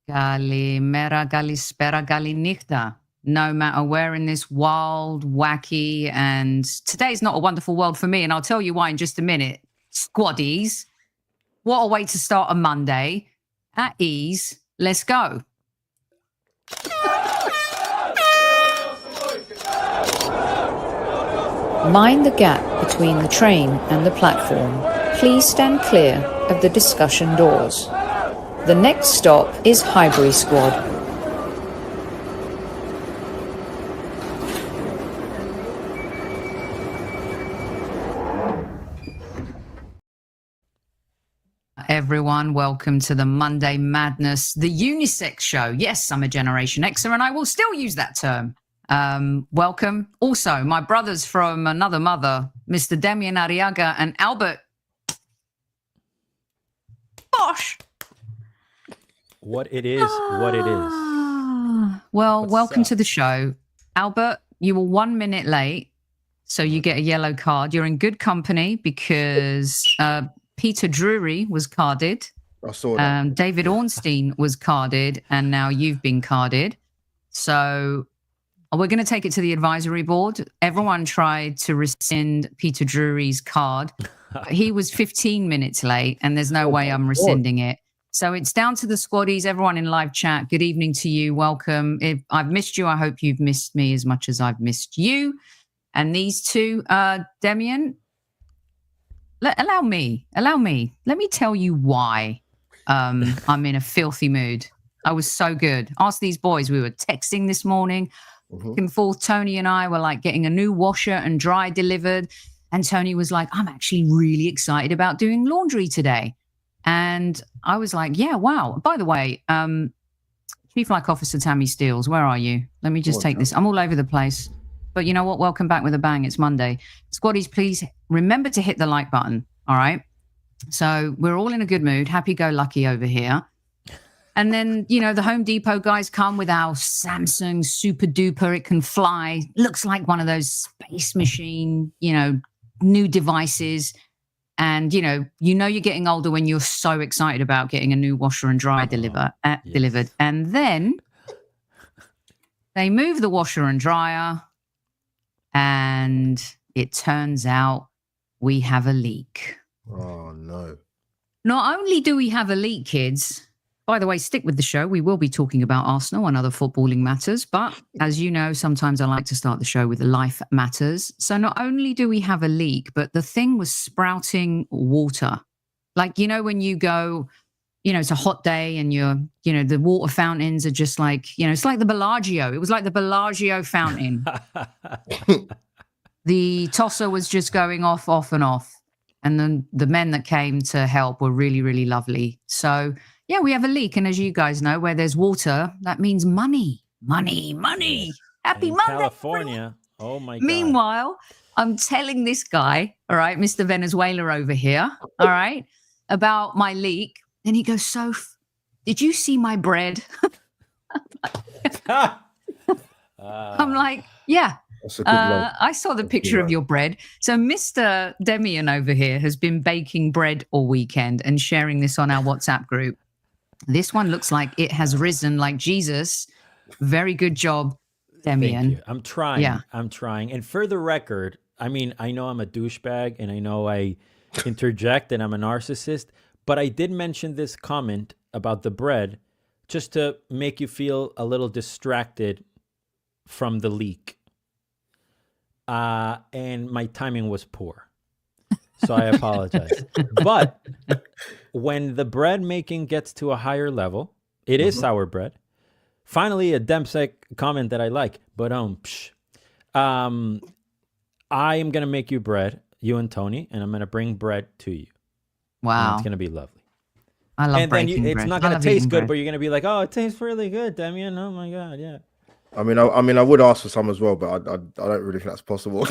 Kalimera, kalispera, kalinichta. No matter where in this wild, wacky, and today's not a wonderful world for me, and I'll tell you why in just a minute. Squaddies, what a way to start a Monday. At ease, let's go. Mind the gap between the train and the platform. Please stand clear of the discussion doors. The next stop is Highbury Squad. Everyone, welcome to the Monday Madness, the unisex show. Yes, I'm a Generation Xer and I will still use that term. Welcome. Also, my brothers from another mother, Mr. Demian Albert and Albert. Bosh! What it is. Well, What's welcome up? to the show. Albert, you were 1 minute late, so you get a yellow card. You're in good company because Peter Drury was carded. I saw that. David Ornstein was carded, and now you've been carded. So we're going to take it to the advisory board. Everyone tried to rescind Peter Drury's card. He was 15 minutes late, and there's no way I'm rescinding it. So it's down to the squaddies, everyone in live chat. Good evening to you. Welcome. If I've missed you, I hope you've missed me as much as I've missed you. And these two, Demian, allow me. Let me tell you why I'm in a filthy mood. I was so good. Ask these boys. We were texting this morning. Back and forth. Tony and I were like getting a new washer and dry delivered. And Tony was like, I'm actually really excited about doing laundry today. And I was like, yeah, wow. By the way, Chief Like Officer Tammy Steels, where are you? Let me just take this. I'm all over the place. But you know what? Welcome back with a bang. It's Monday. Squaddies, please remember to hit the like button. All right. So we're all in a good mood. Happy-go-lucky over here. And then, you know, the Home Depot guys come with our Samsung super duper. It can fly. Looks like one of those space machine, you know, new devices. And, you know you're getting older when you're so excited about getting a new washer and dryer delivered. And then they move the washer and dryer. And it turns out we have a leak. Oh, no. Not only do we have a leak, kids. By the way, stick with the show. We will be talking about Arsenal and other footballing matters. But as you know, sometimes I like to start the show with life matters. So not only do we have a leak, but the thing was sprouting water. Like, you know, when you go, you know, it's a hot day and the water fountains are just like, it's like the Bellagio. It was like the Bellagio fountain. The tosser was just going off and off. And then the men that came to help were really, really lovely. So, yeah, we have a leak. And as you guys know, where there's water, that means money. Money. Happy Monday. California. Oh, my God. Meanwhile, I'm telling this guy, all right, Mr. Venezuela over here, all right, about my leak. And he goes, Soph, did you see my bread? I'm like, yeah. That's a good look. I saw the picture of your bread. So Mr. Demian over here has been baking bread all weekend and sharing this on our WhatsApp group. This one looks like it has risen like Jesus. Very good job, Demian. Thank you. I'm trying. Yeah. I'm trying. And for the record, I mean, I know I'm a douchebag and I know I interject and I'm a narcissist, but I did mention this comment about the bread just to make you feel a little distracted from the leak. And my timing was poor. So I apologize. But when the bread making gets to a higher level, it is sour bread. Finally, a DemSec comment that I like. But I am going to make you bread, you and Tony, and I'm going to bring bread to you. Wow. And it's going to be lovely. I love and then breaking bread. It's not going to taste good, but you're going to be like, oh, it tastes really good, Demian. Oh, my God, yeah. I mean, I would ask for some as well, but I don't really think that's possible.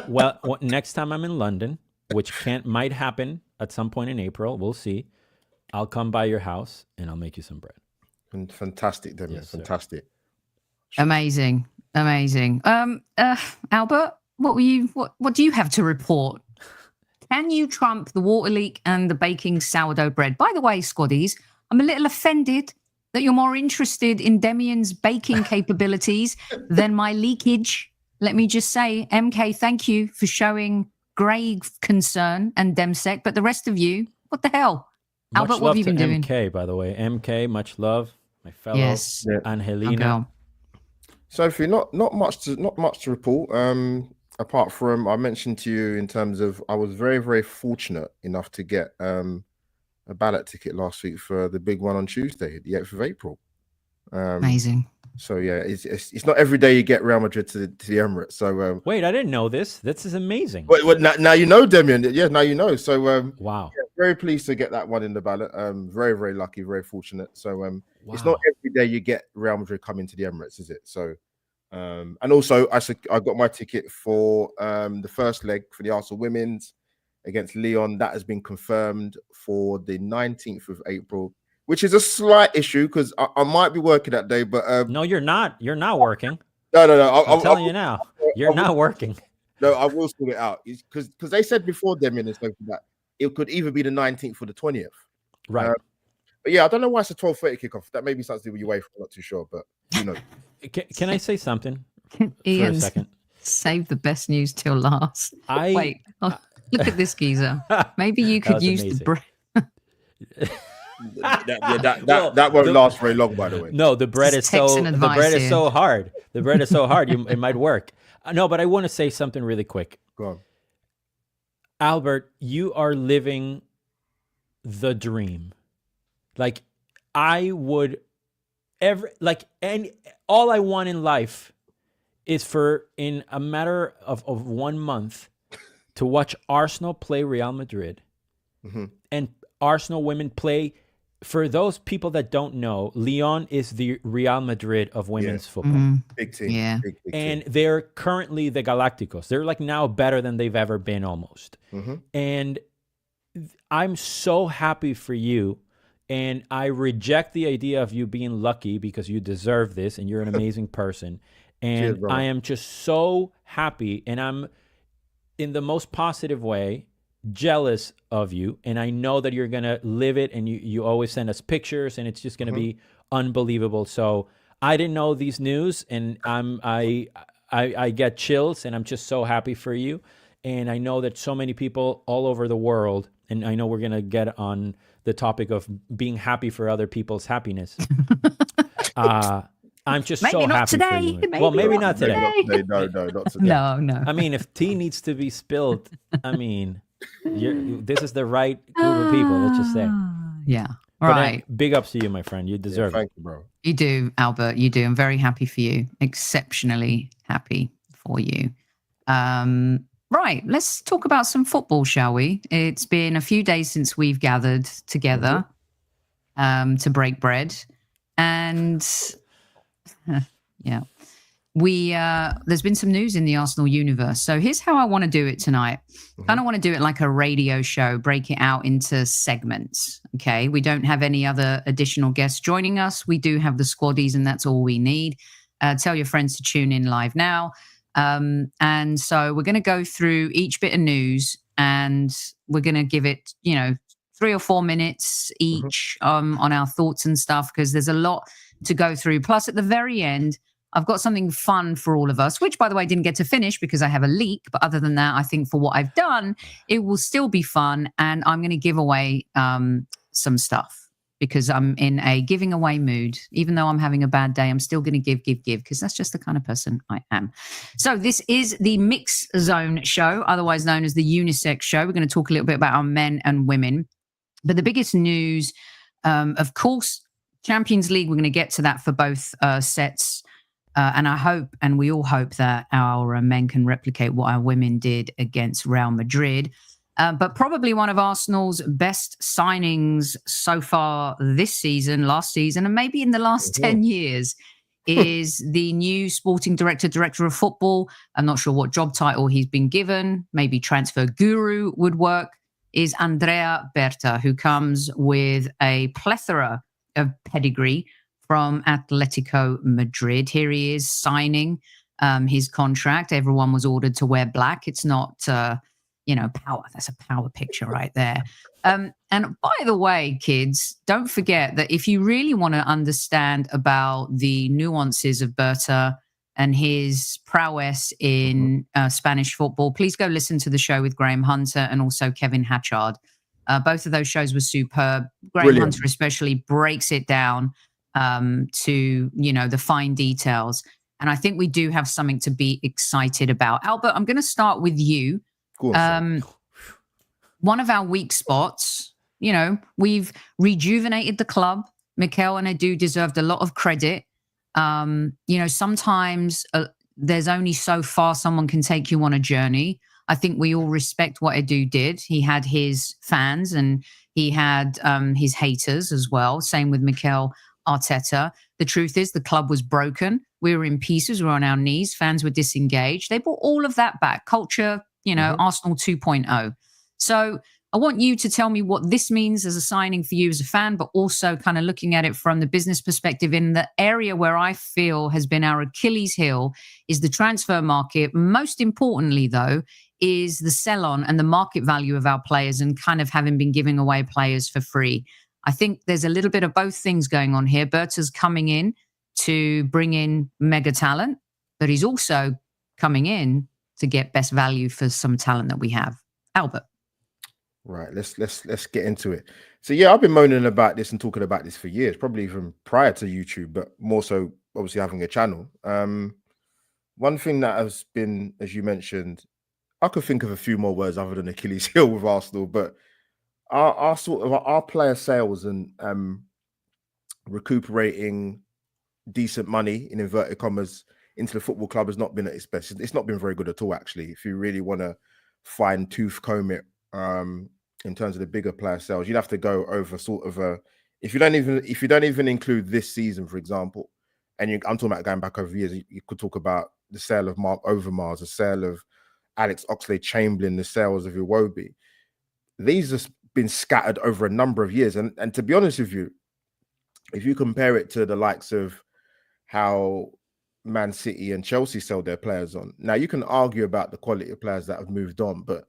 Well, next time I'm in London, which might happen at some point in April, we'll see. I'll come by your house and I'll make you some bread. Fantastic, Demian. Yes, fantastic. Amazing. Albert, what do you have to report? Can you trump the water leak and the baking sourdough bread? By the way, squaddies, I'm a little offended that you're more interested in Demian's baking capabilities than my leakage. Let me just say, MK, thank you for showing grave concern and Demsec, but the rest of you, what the hell? Much Albert, what have you been doing? MK, by the way. MK, much love. My fellow Yes. Angelina. Sophie, not much to report. Apart from I mentioned to you in terms of I was very, very fortunate enough to get a ballot ticket last week for the big one on Tuesday, the 8th of April. Amazing. So yeah, it's not every day you get Real Madrid to the Emirates. So wait, I didn't know this. This is amazing. Wait, now you know, Demian. Yeah, now you know. So wow, yeah, very pleased to get that one in the ballot. Very, very lucky, very fortunate. So wow. It's not every day you get Real Madrid coming to the Emirates, is it? So and also I got my ticket for the first leg for the Arsenal women's against Lyon. That has been confirmed for the 19th of April. Which is a slight issue because I might be working that day, but no, you're not. You're not working. No. I'm telling you now, you're not working. No, I will sort it out because they said before Demian and stuff that it could either be the 19th or the 20th. Right. But yeah, I don't know why it's a 12:30 kickoff. That may be something to do with your wife. I'm not too sure, but you know. Can I say something Ian, for a second? Save the best news till last. Wait, look at this geezer. Maybe you could use the bread. That won't last very long, by the way. No, the bread is so hard. The bread is so hard. It might work. No, but I want to say something really quick. Go on, Albert. You are living the dream. Like I would and all I want in life is for in a matter of 1 month to watch Arsenal play Real Madrid and Arsenal women play. For those people that don't know, Lyon is the Real Madrid of women's football. Big team. Yeah. Big and team. they're currently the Galacticos. They're like now better than they've ever been almost. And I'm so happy for you. And I reject the idea of you being lucky because you deserve this and you're an amazing person. And Cheers, I am just so happy. And I'm in the most positive way jealous of you, and I know that you're gonna live it, and you always send us pictures, and it's just gonna be unbelievable. So I didn't know these news, and I get chills, and I'm just so happy for you. And I know that so many people all over the world, and I know we're gonna get on the topic of being happy for other people's happiness. I'm just maybe so not happy today. for you. Maybe well, maybe not today. No, not today. No. I mean, if tea needs to be spilled, I mean, this is the right group of people. Let's just say. Yeah. All right. Big ups to you, my friend. You deserve it. Thank you, bro. You do, Albert. You do. I'm very happy for you. Exceptionally happy for you. Right. Let's talk about some football, shall we? It's been a few days since we've gathered together to break bread. And yeah, there's been some news in the Arsenal universe. So here's how I want to do it tonight. I kind of want to do it like a radio show, break it out into segments. Okay. We don't have any other additional guests joining us. We do have the squaddies, and that's all we need. Tell your friends to tune in live now. And so we're going to go through each bit of news, and we're going to give it, 3 or 4 minutes each on our thoughts and stuff, because there's a lot to go through. Plus, at the very end, I've got something fun for all of us, which, by the way, didn't get to finish because I have a leak. But other than that, I think for what I've done, it will still be fun. And I'm going to give away some stuff because I'm in a giving away mood. Even though I'm having a bad day, I'm still going to give, because that's just the kind of person I am. So this is the Mix Zone show, otherwise known as the Unisex show. We're going to talk a little bit about our men and women. But the biggest news, of course, Champions League, we're going to get to that for both sets. And I hope, and we all hope, that our men can replicate what our women did against Real Madrid. But probably one of Arsenal's best signings so far this season, last season, and maybe in the last 10 years is the new sporting director of football. I'm not sure what job title he's been given. Maybe transfer guru would work. Is Andrea Berta, who comes with a plethora of pedigree from Atletico Madrid. Here he is signing his contract. Everyone was ordered to wear black. It's not, power. That's a power picture right there. And by the way, kids, don't forget that if you really want to understand about the nuances of Berta and his prowess in Spanish football, please go listen to the show with Graham Hunter and also Kevin Hatchard. Both of those shows were superb. Graham Hunter especially breaks it down to, the fine details. And I think we do have something to be excited about. Albert, I'm going to start with you. One of our weak spots, we've rejuvenated the club. Mikel and Edu deserved a lot of credit. Sometimes there's only so far someone can take you on a journey. I think we all respect what Edu did. He had his fans and he had his haters as well. Same with Mikel Arteta. The truth is the club was broken. We were in pieces. We were on our knees. Fans were disengaged. They brought all of that back. Culture, Arsenal 2.0. So I want you to tell me what this means as a signing for you as a fan, but also kind of looking at it from the business perspective in the area where I feel has been our Achilles heel is the transfer market. Most importantly, though, is the sell-on and the market value of our players and kind of having been giving away players for free. I think there's a little bit of both things going on here. Berta's coming in to bring in mega talent, but he's also coming in to get best value for some talent that we have. Albert. Right, let's get into it. So yeah, I've been moaning about this and talking about this for years, probably even prior to YouTube, but more so obviously having a channel. One thing that has been, as you mentioned, I could think of a few more words other than Achilles heel with Arsenal, but our player sales and recuperating decent money in inverted commas into the football club has not been at its best. It's not been very good at all, actually. If you really want to fine tooth comb it, in terms of the bigger player sales, you'd have to go over sort of a, if you don't even include this season, for example, and I'm talking about going back over years, you could talk about the sale of Mark Overmars, the sale of Alex Oxlade-Chamberlain, the sales of Iwobi. These have been scattered over a number of years, and to be honest with you, if you compare it to the likes of how Man City and Chelsea sell their players on, now you can argue about the quality of players that have moved on, but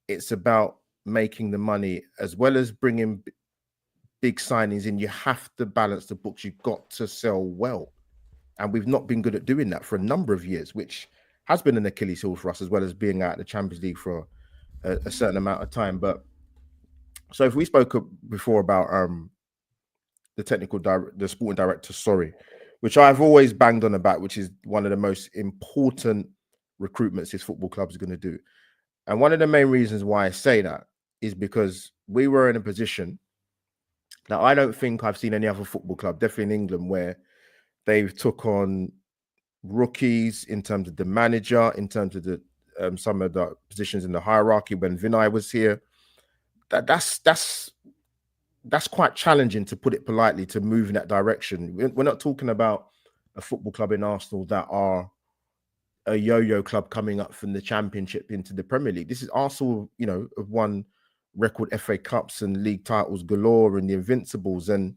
it's about making the money as well as bringing big signings in. You have to balance the books. You've got to sell well. And we've not been good at doing that for a number of years, which has been an Achilles heel for us, as well as being out of the Champions League for a certain amount of time. But so if we spoke before about the sporting director, which I've always banged on about, which is one of the most important recruitments this football club is going to do. And one of the main reasons why I say that is because we were in a position that I don't think I've seen any other football club, definitely in England, where they've took on rookies in terms of the manager, in terms of the some of the positions in the hierarchy. When Vinay was here, that's quite challenging, to put it politely, to move in that direction. We're not talking about a football club in Arsenal that are a yo-yo club coming up from the Championship into the Premier League. This is Arsenal, have won record FA Cups and league titles galore and the Invincibles. And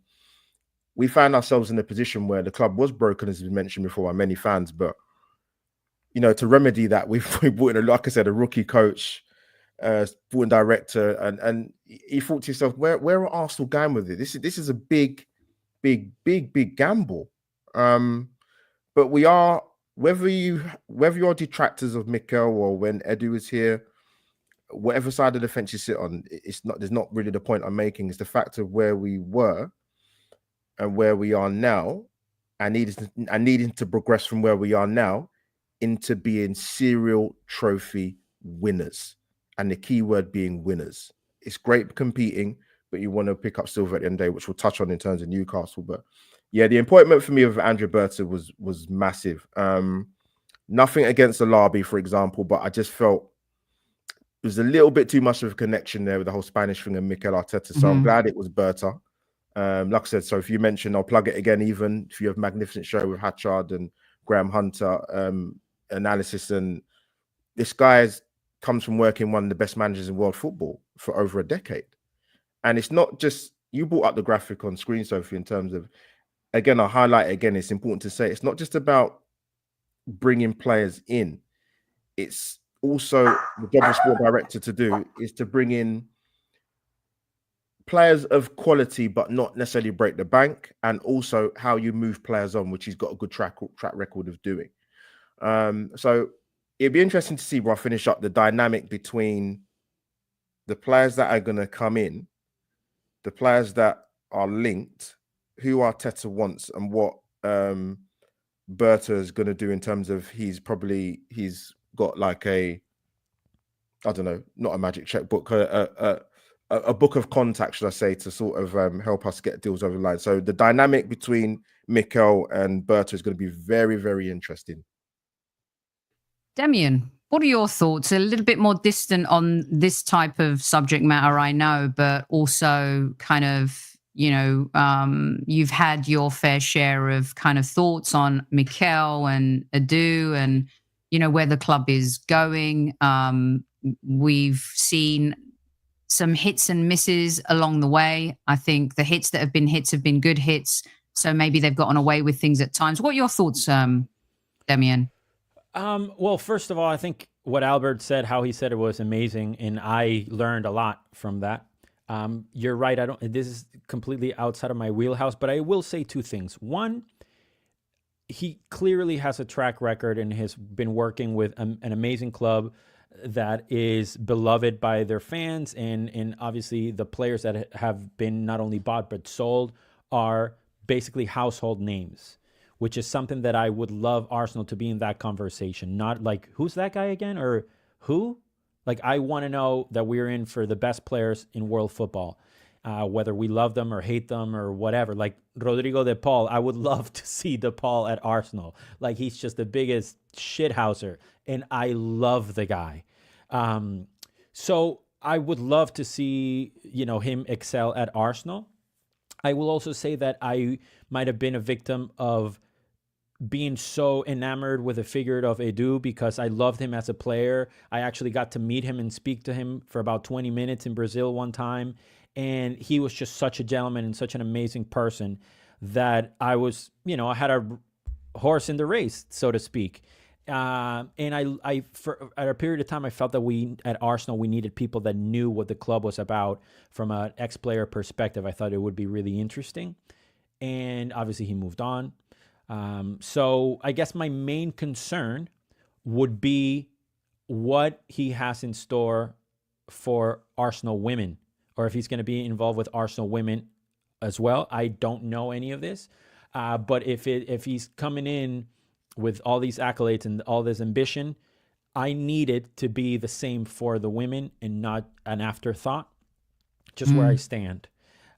we found ourselves in a position where the club was broken, as we mentioned before, by many fans. But, to remedy that, we brought in, like I said, a rookie coach, sporting director, and you thought to yourself, where are Arsenal going with it? This is a big gamble. But we are, whether you're detractors of Mikel or when Edu is here, whatever side of the fence you sit on, there's not really the point I'm making. It's the fact of where we were and where we are now, and needing to progress from where we are now into being serial trophy winners. And the key word being winners. It's great competing, but you want to pick up silver at the end of the day, which we'll touch on in terms of Newcastle. But yeah, the appointment for me of Andrea Berta was massive. Nothing against Alabi, for example, but I just felt there's a little bit too much of a connection there with the whole Spanish thing and Mikel Arteta. So I'm glad it was Berta. Like I said, so if you mentioned, I'll plug it again, even if you have Magnificent Show with Hatchard and Graham Hunter analysis. And this guy comes from working one of the best managers in world football for over a decade. And it's not just, you brought up the graphic on screen, Sophie, in terms of, again, I'll highlight it again, it's important to say, it's not just about bringing players in. It's also the job of sport director to do is to bring in players of quality, but not necessarily break the bank, and also how you move players on, which he's got a good track record of doing. So it'd be interesting to see, before I finish up, the dynamic between the players that are going to come in, the players that are linked, who Arteta wants, and what Berta is going to do in terms of he's got like I don't know, not a magic checkbook, a book of contacts, should I say, to sort of help us get deals over the line. So the dynamic between Mikel and Berta is going to be very, very interesting. Demian, what are your thoughts? A little bit more distant on this type of subject matter, I know, but also kind of, you know, you've had your fair share of kind of thoughts on Mikel and Adu and, you know, where the club is going. We've seen some hits and misses along the way. I think the hits that have been hits have been good hits. So maybe they've gotten away with things at times. What are your thoughts, Demian? Well, first of all, I think what Albert said, how he said it, was amazing. And I learned a lot from that. You're right. This is completely outside of my wheelhouse, but I will say two things. One, he clearly has a track record and has been working with an amazing club that is beloved by their fans, and obviously the players that have been not only bought but sold are basically household names, which is something that I would love Arsenal to be in that conversation. Not like, who's that guy again, or who? Like, I want to know that we're in for the best players in world football, whether we love them or hate them or whatever. Like Rodrigo de Paul, I would love to see de Paul at Arsenal. Like, he's just the biggest shithouser, and I love the guy. So I would love to see, you know, him excel at Arsenal. I will also say that I might have been a victim of being so enamored with the figure of Edu because I loved him as a player. I actually got to meet him and speak to him for about 20 minutes in Brazil one time. And he was just such a gentleman and such an amazing person that I was, you know, I had a horse in the race, so to speak. And I for at a period of time, I felt that we at Arsenal, we needed people that knew what the club was about from an ex-player perspective. I thought it would be really interesting. And obviously he moved on. So I guess my main concern would be what he has in store for Arsenal women, or if he's going to be involved with Arsenal women as well. I don't know any of this. But if he's coming in with all these accolades and all this ambition, I need it to be the same for the women and not an afterthought, just where I stand.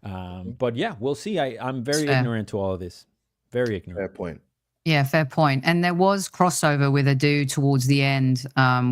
But yeah, we'll see. I'm very ignorant to all of this. Very ignorant. Fair point. Yeah, fair point. And there was crossover with Adu towards the end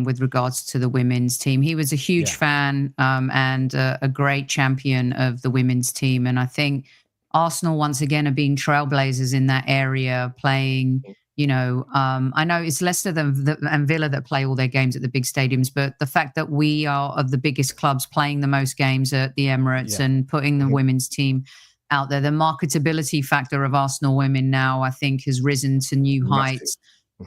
with regards to the women's team. He was a huge fan and a great champion of the women's team. And I think Arsenal, once again, have been trailblazers in that area, playing, you know, I know it's Leicester and Villa that play all their games at the big stadiums, but the fact that we are of the biggest clubs playing the most games at the Emirates and putting the women's team out there, the marketability factor of Arsenal women now, I think, has risen to new heights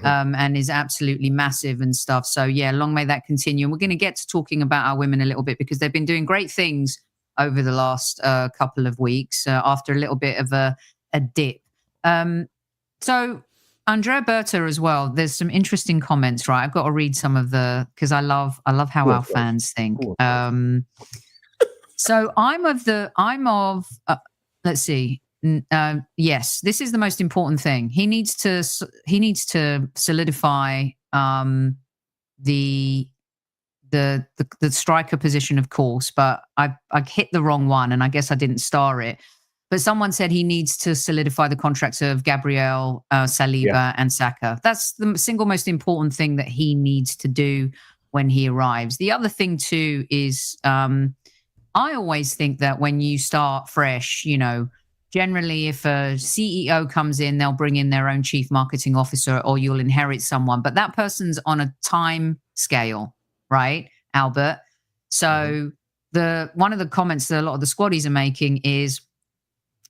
and is absolutely massive and stuff. So, yeah, long may that continue. And we're going to get to talking about our women a little bit because they've been doing great things over the last couple of weeks after a little bit of a dip. So, Andrea Berta as well. There's some interesting comments, right? I've got to read some of because I love how our fans think. So I'm of let's see. Yes, this is the most important thing. He needs to solidify the striker position, of course, but I hit the wrong one, and I guess I didn't star it. But someone said he needs to solidify the contracts of Gabriel, Saliba, and Saka. That's the single most important thing that he needs to do when he arrives. The other thing, too, is I always think that when you start fresh, you know, generally if a CEO comes in, they'll bring in their own chief marketing officer or you'll inherit someone. But that person's on a time scale, right, Albert? So one of the comments that a lot of the squaddies are making is,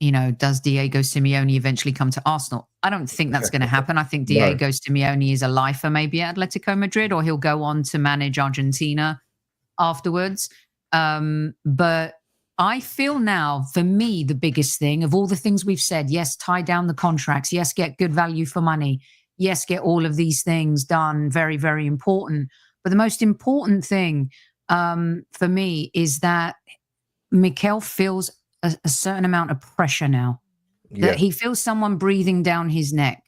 you know, does Diego Simeone eventually come to Arsenal? I don't think that's going to happen. I think Diego Simeone is a lifer maybe at Atletico Madrid, or he'll go on to manage Argentina afterwards. But I feel now, for me, the biggest thing of all the things we've said, yes, tie down the contracts, yes, get good value for money, yes, get all of these things done, very, very important. But the most important thing for me is that Mikel feels a certain amount of pressure now, that he feels someone breathing down his neck,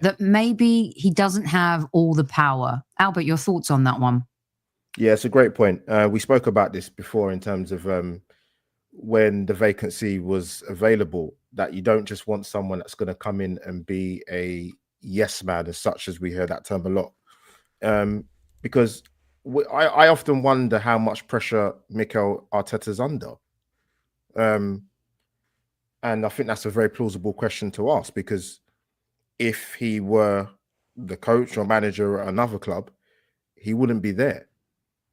that maybe he doesn't have all the power. Albert, your thoughts on that one? Yeah, it's a great point. We spoke about this before in terms of when the vacancy was available, that you don't just want someone that's going to come in and be a yes man as such, as we hear that term a lot. Because I often wonder how much pressure Mikel Arteta's under. And I think that's a very plausible question to ask, because if he were the coach or manager at another club, he wouldn't be there,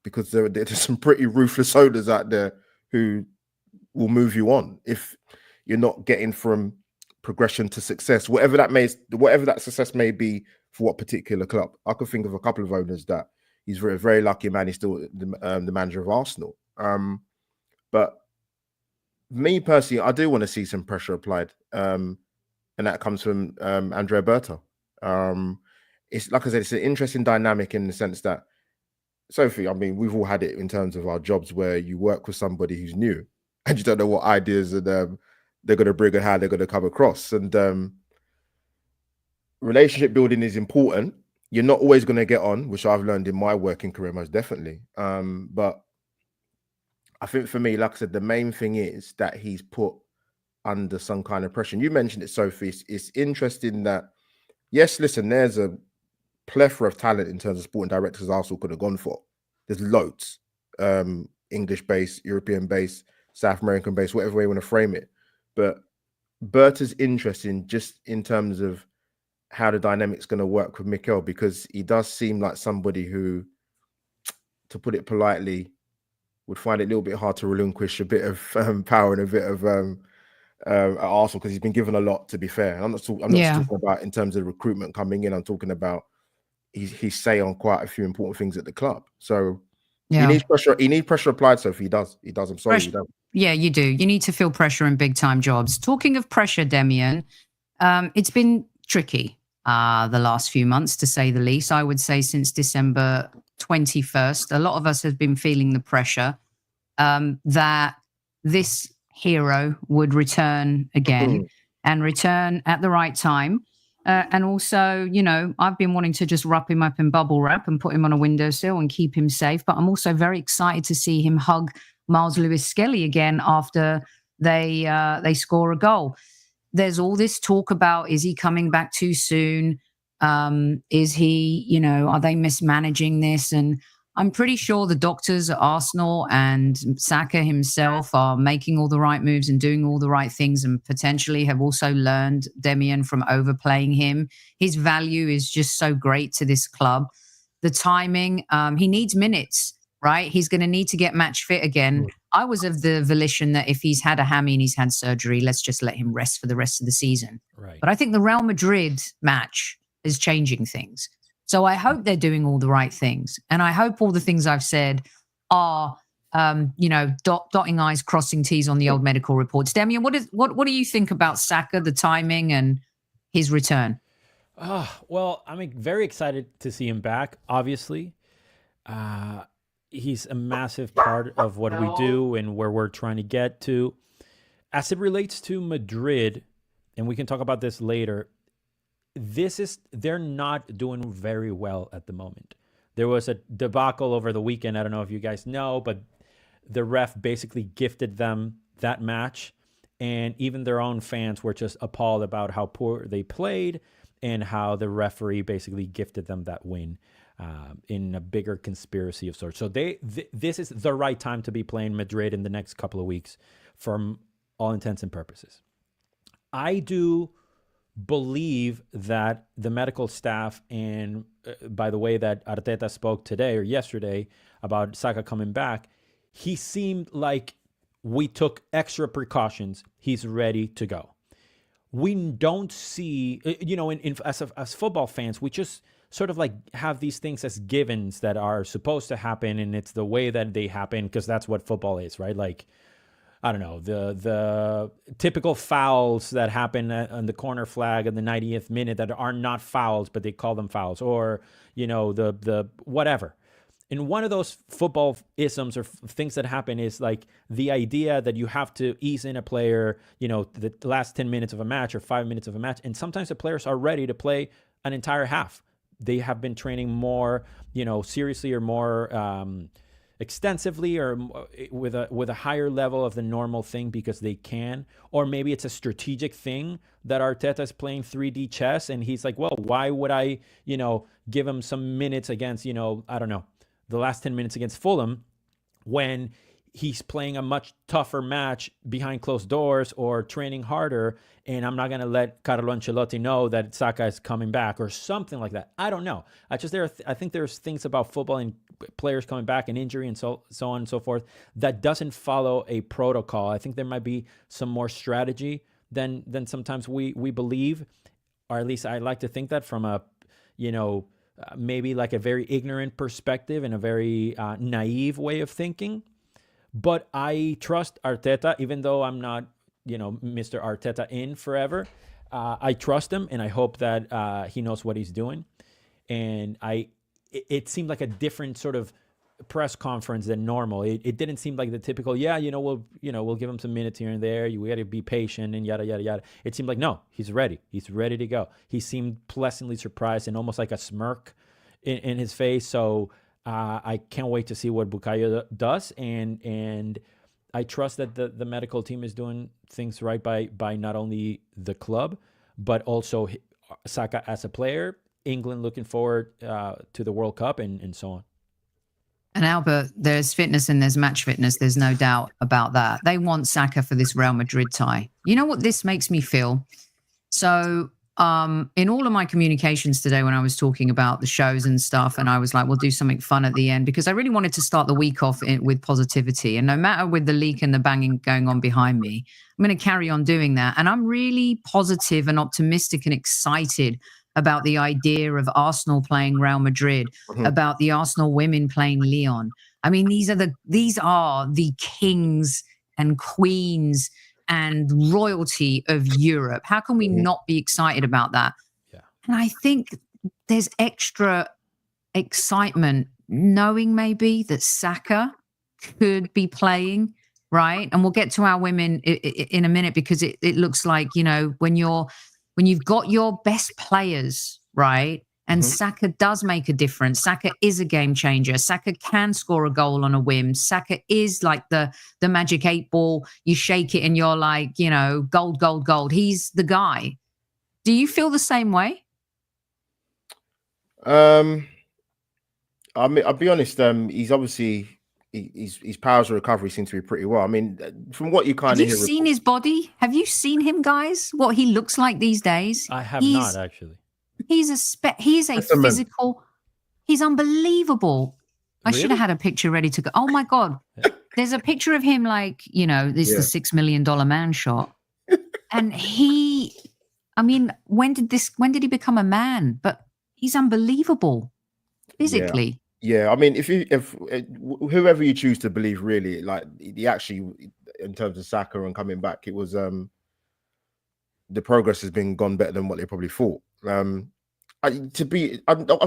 because there's some pretty ruthless owners out there who will move you on if you're not getting from progression to success, whatever that success may be for what particular club. I could think of a couple of owners that he's very, very lucky, man. He's still the manager of Arsenal. But me personally, I do want to see some pressure applied, and that comes from Andrea Berta. It's like I said, it's an interesting dynamic in the sense that, Sophie, I mean, we've all had it in terms of our jobs where you work with somebody who's new and you don't know what ideas and they're going to bring and how they're going to come across. And relationship building is important. You're not always going to get on, which I've learned in my working career, most definitely. But I think for me, like I said, the main thing is that he's put under some kind of pressure. And you mentioned it, Sophie. It's interesting that, yes, listen, there's a plethora of talent in terms of sporting directors Arsenal could have gone for. There's loads, English-based, European-based, South American-based, whatever way you want to frame it. But Berta's interesting just in terms of how the dynamic's going to work with Mikel, because he does seem like somebody who, to put it politely, would find it a little bit hard to relinquish a bit of power and a bit of at Arsenal, because he's been given a lot, to be fair. I'm not talking about in terms of recruitment coming in. I'm talking about his say on quite a few important things at the club. So he needs pressure. He needs pressure applied. So if he does. I'm sorry, you don't. Yeah, you do. You need to feel pressure in big time jobs. Talking of pressure, Demian, it's been tricky the last few months, to say the least. I would say since December 21st, a lot of us have been feeling the pressure that this hero would return again and return at the right time. And also, you know, I've been wanting to just wrap him up in bubble wrap and put him on a windowsill and keep him safe. But I'm also very excited to see him hug Miles Lewis-Skelly again after they score a goal. There's all this talk about, is he coming back too soon? Is he, you know, are they mismanaging this? And I'm pretty sure the doctors at Arsenal and Saka himself are making all the right moves and doing all the right things, and potentially have also learned, Demian, from overplaying him. His value is just so great to this club. The timing, he needs minutes, right? He's going to need to get match fit again. I was of the volition that if he's had a hammy and he's had surgery, let's just let him rest for the rest of the season. Right. But I think the Real Madrid match is changing things. So I hope they're doing all the right things. And I hope all the things I've said are, you know, dotting I's, crossing T's on the old medical reports. Demian, what do you think about Saka, the timing and his return? Well, I'm very excited to see him back, obviously. He's a massive part of what we do and where we're trying to get to. As it relates to Madrid, and we can talk about this later, they're not doing very well at the moment. There was a debacle over the weekend. I don't know if you guys know, but the ref basically gifted them that match. And even their own fans were just appalled about how poor they played and how the referee basically gifted them that win in a bigger conspiracy of sorts. So this is the right time to be playing Madrid in the next couple of weeks from all intents and purposes. I do believe that the medical staff, and by the way that Arteta spoke today or yesterday about Saka coming back, he seemed like we took extra precautions. He's ready to go. We don't see, you know, as football fans, we just sort of like have these things as givens that are supposed to happen, and it's the way that they happen because that's what football is, right? Like, I don't know, the typical fouls that happen on the corner flag in the 90th minute that are not fouls, but they call them fouls, or, you know, the whatever. And one of those football isms or things that happen is like the idea that you have to ease in a player, you know, the last 10 minutes of a match or 5 minutes of a match. And sometimes the players are ready to play an entire half. They have been training more, you know, seriously or more extensively or with a higher level of the normal thing because they can. Or maybe it's a strategic thing that Arteta is playing 3D chess and he's like, well, why would I, you know, give him some minutes against, you know, I don't know, the last 10 minutes against Fulham when he's playing a much tougher match behind closed doors or training harder, and I'm not going to let Carlo Ancelotti know that Saka is coming back or something like that. I don't know. I think there's things about football and players coming back and injury and so on and so forth that doesn't follow a protocol. I think there might be some more strategy than sometimes we believe, or at least I like to think that from a, you know, maybe like a very ignorant perspective and a very naive way of thinking. But I trust Arteta, even though I'm not, you know, Mr. Arteta in forever. I trust him, and I hope that he knows what he's doing. And it seemed like a different sort of press conference than normal. It didn't seem like the typical, yeah, we'll give him some minutes here and there. We got to be patient and yada, yada, yada. It seemed like, no, he's ready. He's ready to go. He seemed pleasantly surprised and almost like a smirk in his face. So I can't wait to see what Bukayo does. And I trust that the medical team is doing things right by not only the club, but also Saka as a player, England looking forward to the World Cup and so on. And Albert, there's fitness and there's match fitness. There's no doubt about that. They want Saka for this Real Madrid tie. You know what this makes me feel? So in all of my communications today when I was talking about the shows and stuff, and I was like, we'll do something fun at the end, because I really wanted to start the week off with positivity. And no matter with the leak and the banging going on behind me, I'm going to carry on doing that. And I'm really positive and optimistic and excited about the idea of Arsenal playing Real Madrid, about the Arsenal women playing Lyon. I mean, these are the kings and queens and royalty of Europe. How can we not be excited about that? Yeah. And I think there's extra excitement knowing maybe that Saka could be playing, right? And we'll get to our women in a minute, because it looks like, you know, when you've got your best players, right? And Saka does make a difference. Saka is a game changer. Saka can score a goal on a whim. Saka is like the magic 8 ball. You shake it and you're like, you know, gold, gold, gold. He's the guy. Do you feel the same way? I mean, I'll be honest. He's obviously his powers of recovery seem to be pretty well. I mean, from what you kind of hear, seen his body? Have you seen him, guys? What he looks like these days? I have not actually. He's a physical. He's unbelievable. I should have had a picture ready to go. Oh my God. There's a picture of him, like, you know, this is the $6 million man shot. And I mean, when did he become a man? But he's unbelievable physically. Yeah, I mean, if whoever you choose to believe, really, like, he actually, in terms of Saka and coming back, it was the progress has been gone better than what they probably thought. Of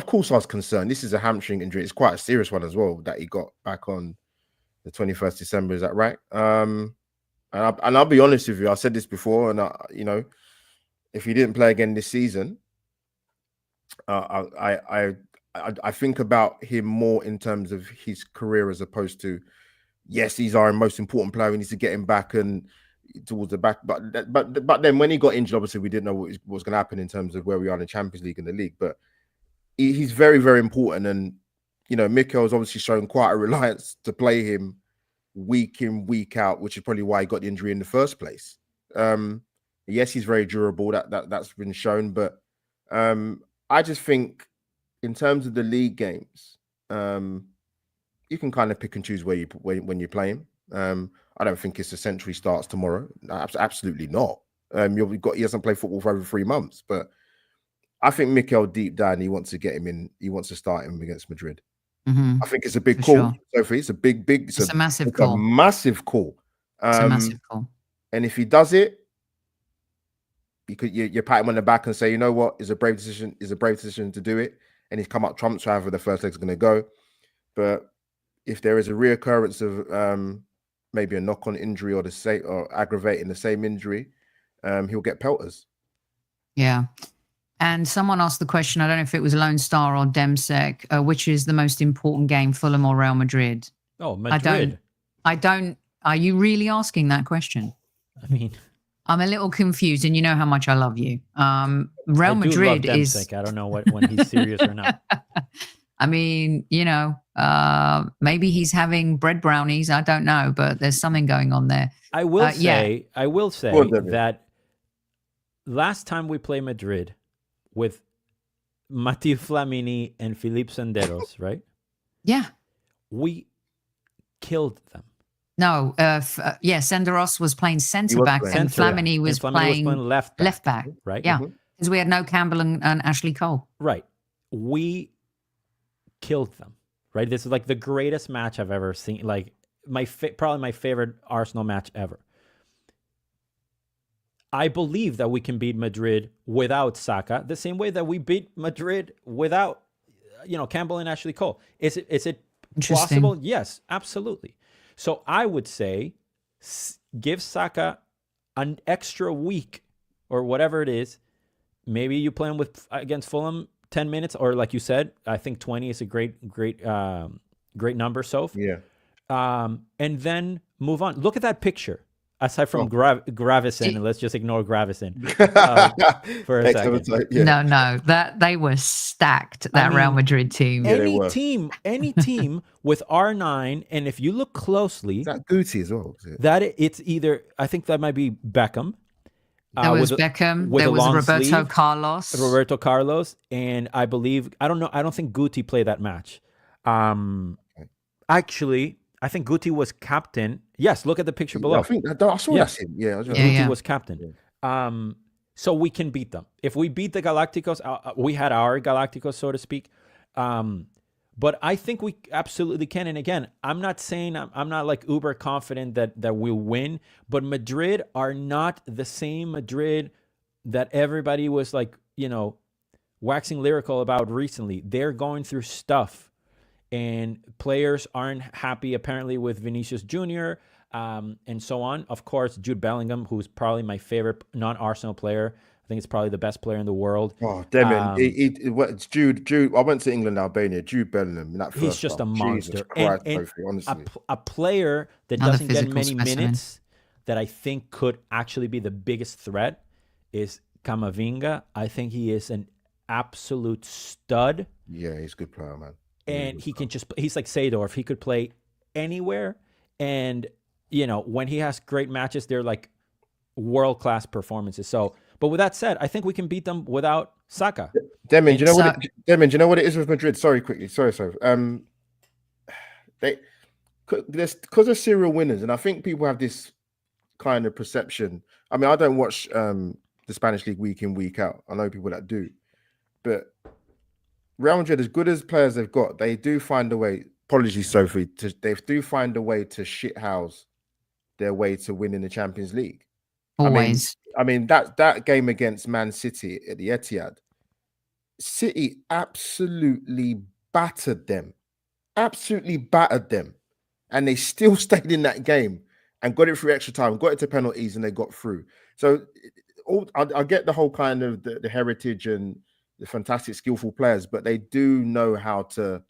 course, I was concerned. This is a hamstring injury. It's quite a serious one as well that he got back on the 21st December. Is that right? And I'll be honest with you. I said this before, and you know, if he didn't play again this season, I think about him more in terms of his career as opposed to, yes, he's our most important player. We need to get him back and towards the back. But then when he got injured, obviously we didn't know what was going to happen in terms of where we are in the Champions League and the league. But he's very, very important. And, you know, Mikel's obviously shown quite a reliance to play him week in, week out, which is probably why he got the injury in the first place. Yes, he's very durable. That's been shown. But I just think in terms of the league games, you can kind of pick and choose when you play him. I don't think it's essential he starts tomorrow. Absolutely not. He hasn't played football for over 3 months. But I think Mikel, deep down, he wants to get him in. He wants to start him against Madrid. I think it's a big call, Sophie. It's a big. It's a massive call. A massive call. It's a massive call. And if he does it, you pat him on the back and say, you know what, it's a brave decision. It's a brave decision to do it. And he's come up trumps however the first leg's going to go. But if there is a reoccurrence of maybe a knock-on injury or aggravating the same injury, he'll get pelters. Yeah. And someone asked the question, I don't know if it was Lone Star or Demsec, which is the most important game, Fulham or Real Madrid? Oh, Madrid. I don't. Are you really asking that question? I mean, I'm a little confused, and you know how much I love you. Real Madrid is. I don't know when he's serious or not. I mean, you know, maybe he's having bread brownies. I don't know, but there's something going on there. I will say that last time we played Madrid with Mathieu Flamini and Philippe Senderos, right? Yeah. We killed them. No, Senderos was playing centre back and Flamini was playing left back. Right? Yeah, because we had no Campbell and Ashley Cole. Right. We killed them. Right? This is like the greatest match I've ever seen. Like probably my favorite Arsenal match ever. I believe that we can beat Madrid without Saka, the same way that we beat Madrid without, Campbell and Ashley Cole. Is it possible? Yes, absolutely. So I would say give Saka an extra week or whatever it is. Maybe you play him against Fulham 10 minutes, or like you said, I think 20 is a great number, Soph. Yeah. And then move on. Look at that picture. Aside from Gravison, let's just ignore Gravison for a second. Yeah. No, that they were stacked. That Real Madrid team. Any team with R9, and if you look closely, is that Guti as well? It's either, I think that might be Beckham. There was Beckham. There was Roberto Carlos, and I believe I don't think Guti played that match. Actually, I think Guti was captain. Yes, look at the picture below. I saw that's him. Yeah, Guti was captain. So we can beat them. If we beat the Galacticos, we had our Galacticos, so to speak. But I think we absolutely can. And again, I'm not saying I'm not like uber confident that we'll win, but Madrid are not the same Madrid that everybody was like, waxing lyrical about recently. They're going through stuff. And players aren't happy, apparently, with Vinicius Jr. And so on. Of course, Jude Bellingham, who's probably my favorite non-Arsenal player. I think it's probably the best player in the world. Oh, Demian. It's Jude. I went to England, Albania. Jude Bellingham. He's just a monster. Jesus Christ, Sophie, honestly. A player that doesn't get many minutes that I think could actually be the biggest threat is Camavinga. I think he is an absolute stud. Yeah, he's a good player, man. And he can he's like Seedorf. He could play anywhere. And, when he has great matches, they're like world-class performances. So, but with that said, I think we can beat them without Saka. Demian, do you know what it is with Madrid? Sorry, quickly. Sorry. Because they're serial winners. And I think people have this kind of perception. I mean, I don't watch the Spanish league week in, week out. I know people that do. But Real Madrid, as good as players they've got, they do find a way. Apologies, Sophie. They do find a way to shithouse their way to winning the Champions League. Always. I mean that game against Man City at the Etihad, City absolutely battered them, and they still stayed in that game and got it through extra time, got it to penalties, and they got through. So, I get the whole kind of the heritage and the fantastic, skillful players, but they do know how to.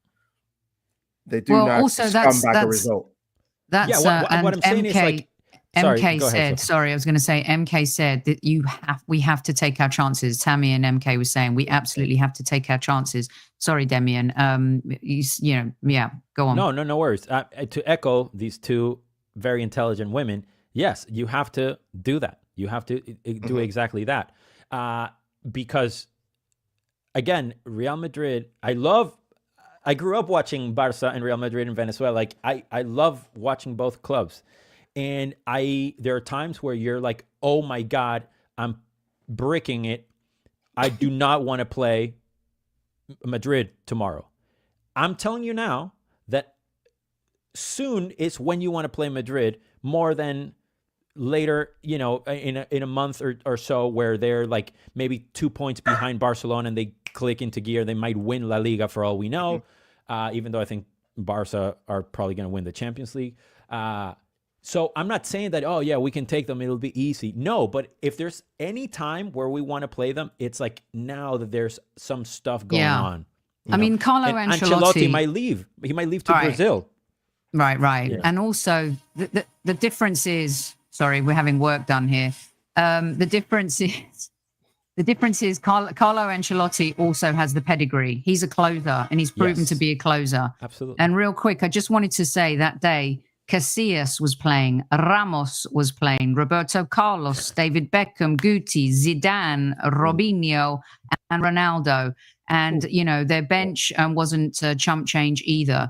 They do know how to scumbag a result. That's what I'm saying is like. MK said, sorry, I was going to say, MK said that we have to take our chances. Tammy and MK was saying we absolutely have to take our chances. Sorry, Demian. Go on. No worries. To echo these two very intelligent women, yes, you have to do that. You have to do exactly that. Because, again, Real Madrid, I grew up watching Barca and Real Madrid in Venezuela. Like, I love watching both clubs. And there are times where you're like, oh my God, I'm bricking it. I do not want to play Madrid tomorrow. I'm telling you now that soon is when you want to play Madrid more than later, you know, in a month or so, where they're like maybe 2 points behind Barcelona and they click into gear, they might win La Liga for all we know. Even though I think Barca are probably going to win the Champions League. So I'm not saying that, oh, yeah, we can take them, it'll be easy. No, but if there's any time where we want to play them, it's like now that there's some stuff going on. I mean, Carlo Ancelotti might leave. He might leave to Brazil. Right. Yeah. And also, the difference is, sorry, we're having work done here. The difference is Carlo Ancelotti also has the pedigree. He's a closer, and he's proven to be a closer. Absolutely. And real quick, I just wanted to say that day, Casillas was playing, Ramos was playing, Roberto Carlos, David Beckham, Guti, Zidane, Robinho, and Ronaldo. And, you know, their bench wasn't chump change either.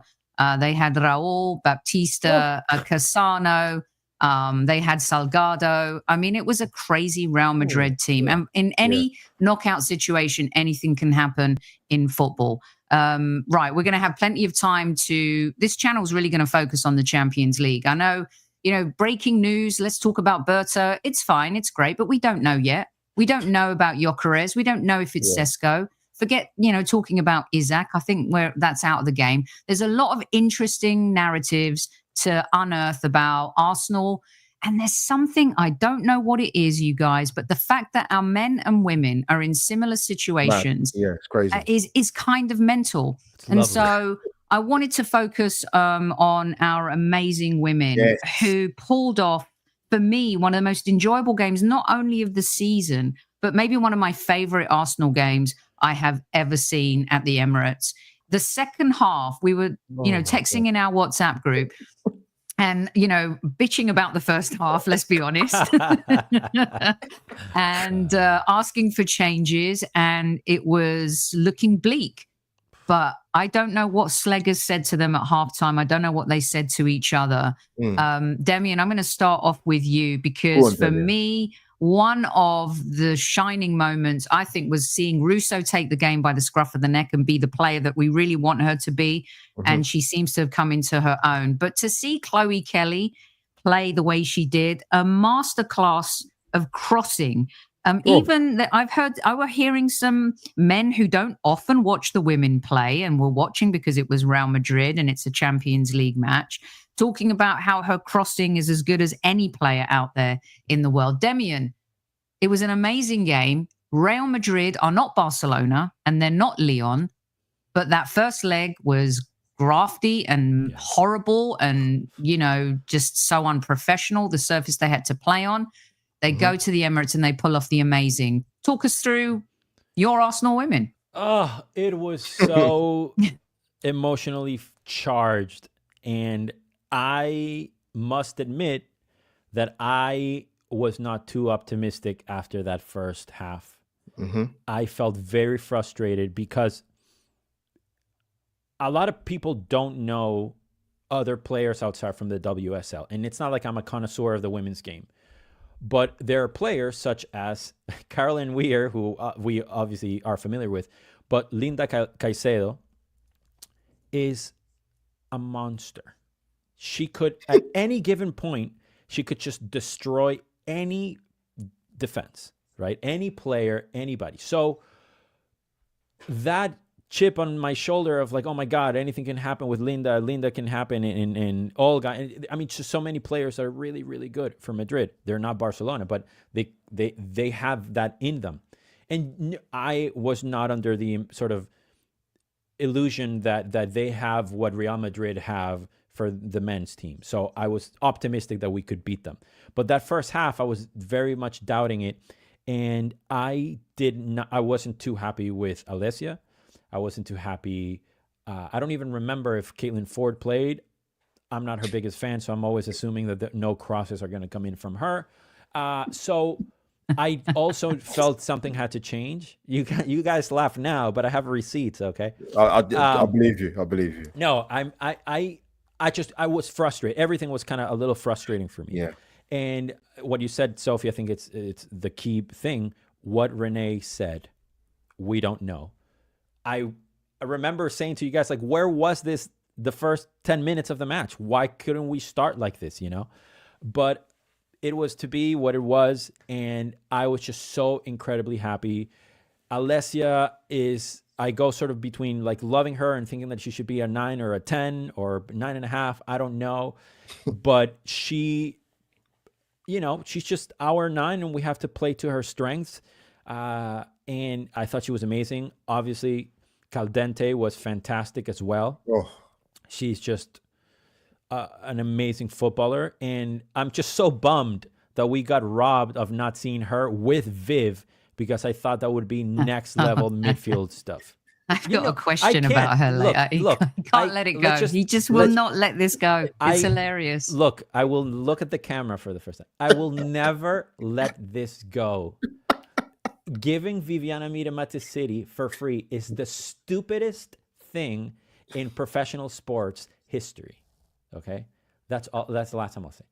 They had Raul, Baptista, Cassano. They had Salgado. I mean, it was a crazy Real Madrid team. And in any knockout situation, anything can happen in football. Right, we're going to have plenty of time to... This channel is really going to focus on the Champions League. I know, you know, breaking news, let's talk about Berta. It's fine, it's great, but we don't know yet. We don't know about AKERS. We don't know if it's Sesko. Forget, you know, talking about Isaac. I think that's out of the game. There's a lot of interesting narratives to unearth about Arsenal. And there's something, I don't know what it is, you guys, but the fact that our men and women are in similar situations it's crazy. Is kind of mental. And so I wanted to focus on our amazing women who pulled off, for me, one of the most enjoyable games, not only of the season, but maybe one of my favorite Arsenal games I have ever seen at the Emirates. The second half, we were, you know, texting in our WhatsApp group and, you know, bitching about the first half, let's be honest, and asking for changes. And it was looking bleak. But I don't know what Sleggers said to them at halftime. I don't know what they said to each other. Demian, I'm going to start off with you because for me, one of the shining moments, I think, was seeing Russo take the game by the scruff of the neck and be the player that we really want her to be. And she seems to have come into her own. But to see Chloe Kelly play the way she did, a masterclass of crossing. Even that I were hearing some men who don't often watch the women play and were watching because it was Real Madrid and it's a Champions League match, talking about how her crossing is as good as any player out there in the world. Demian, it was an amazing game. Real Madrid are not Barcelona and they're not Lyon, but that first leg was grafty and horrible and, you know, just so unprofessional, the surface they had to play on. They go to the Emirates and they pull off the amazing. Talk us through your Arsenal women. Oh, it was so emotionally charged. And I must admit that I was not too optimistic after that first half. I felt very frustrated because a lot of people don't know other players outside from the WSL. And it's not like I'm a connoisseur of the women's game. But there are players such as Caroline Weir, who we obviously are familiar with, but Linda Caicedo is a monster. She could, at any given point, she could just destroy any defense, right? Any player, anybody. So that chip on my shoulder of like, oh my God, anything can happen with Linda. Linda can happen in Olga. I mean, just so many players are really, really good for Madrid. They're not Barcelona, but they have that in them. And I was not under the sort of illusion that they have what Real Madrid have for the men's team. So I was optimistic that we could beat them. But that first half, I was very much doubting it. And I wasn't too happy with Alessia. I wasn't too happy. I don't even remember if Caitlin Ford played. I'm not her biggest fan, so I'm always assuming that no crosses are going to come in from her. So I also felt something had to change. You guys laugh now, but I have receipts. Okay, I believe you. I believe you. No, I was frustrated. Everything was kind of a little frustrating for me. Yeah. And what you said, Sophie, I think it's the key thing. What Renee said, we don't know. I remember saying to you guys, like, where was this the first 10 minutes of the match? Why couldn't we start like this, you know? But it was to be what it was, and I was just so incredibly happy. Alessia is, I go sort of between like loving her and thinking that she should be a 9 or a 10 or 9.5. I don't know. But she, you know, she's just our 9 and we have to play to her strengths. And I thought she was amazing. Obviously, Caldente was fantastic as well. Oh. She's just an amazing footballer. And I'm just so bummed that we got robbed of not seeing her with Viv, because I thought that would be next level midfield stuff. I've got a question about her later. Look, He can't let it go. He just will not let this go. It's hilarious. Look, I will look at the camera for the first time. I will never let this go. Giving Viviana Miedema to City for free is the stupidest thing in professional sports history. Okay? That's all. That's the last time I'll say.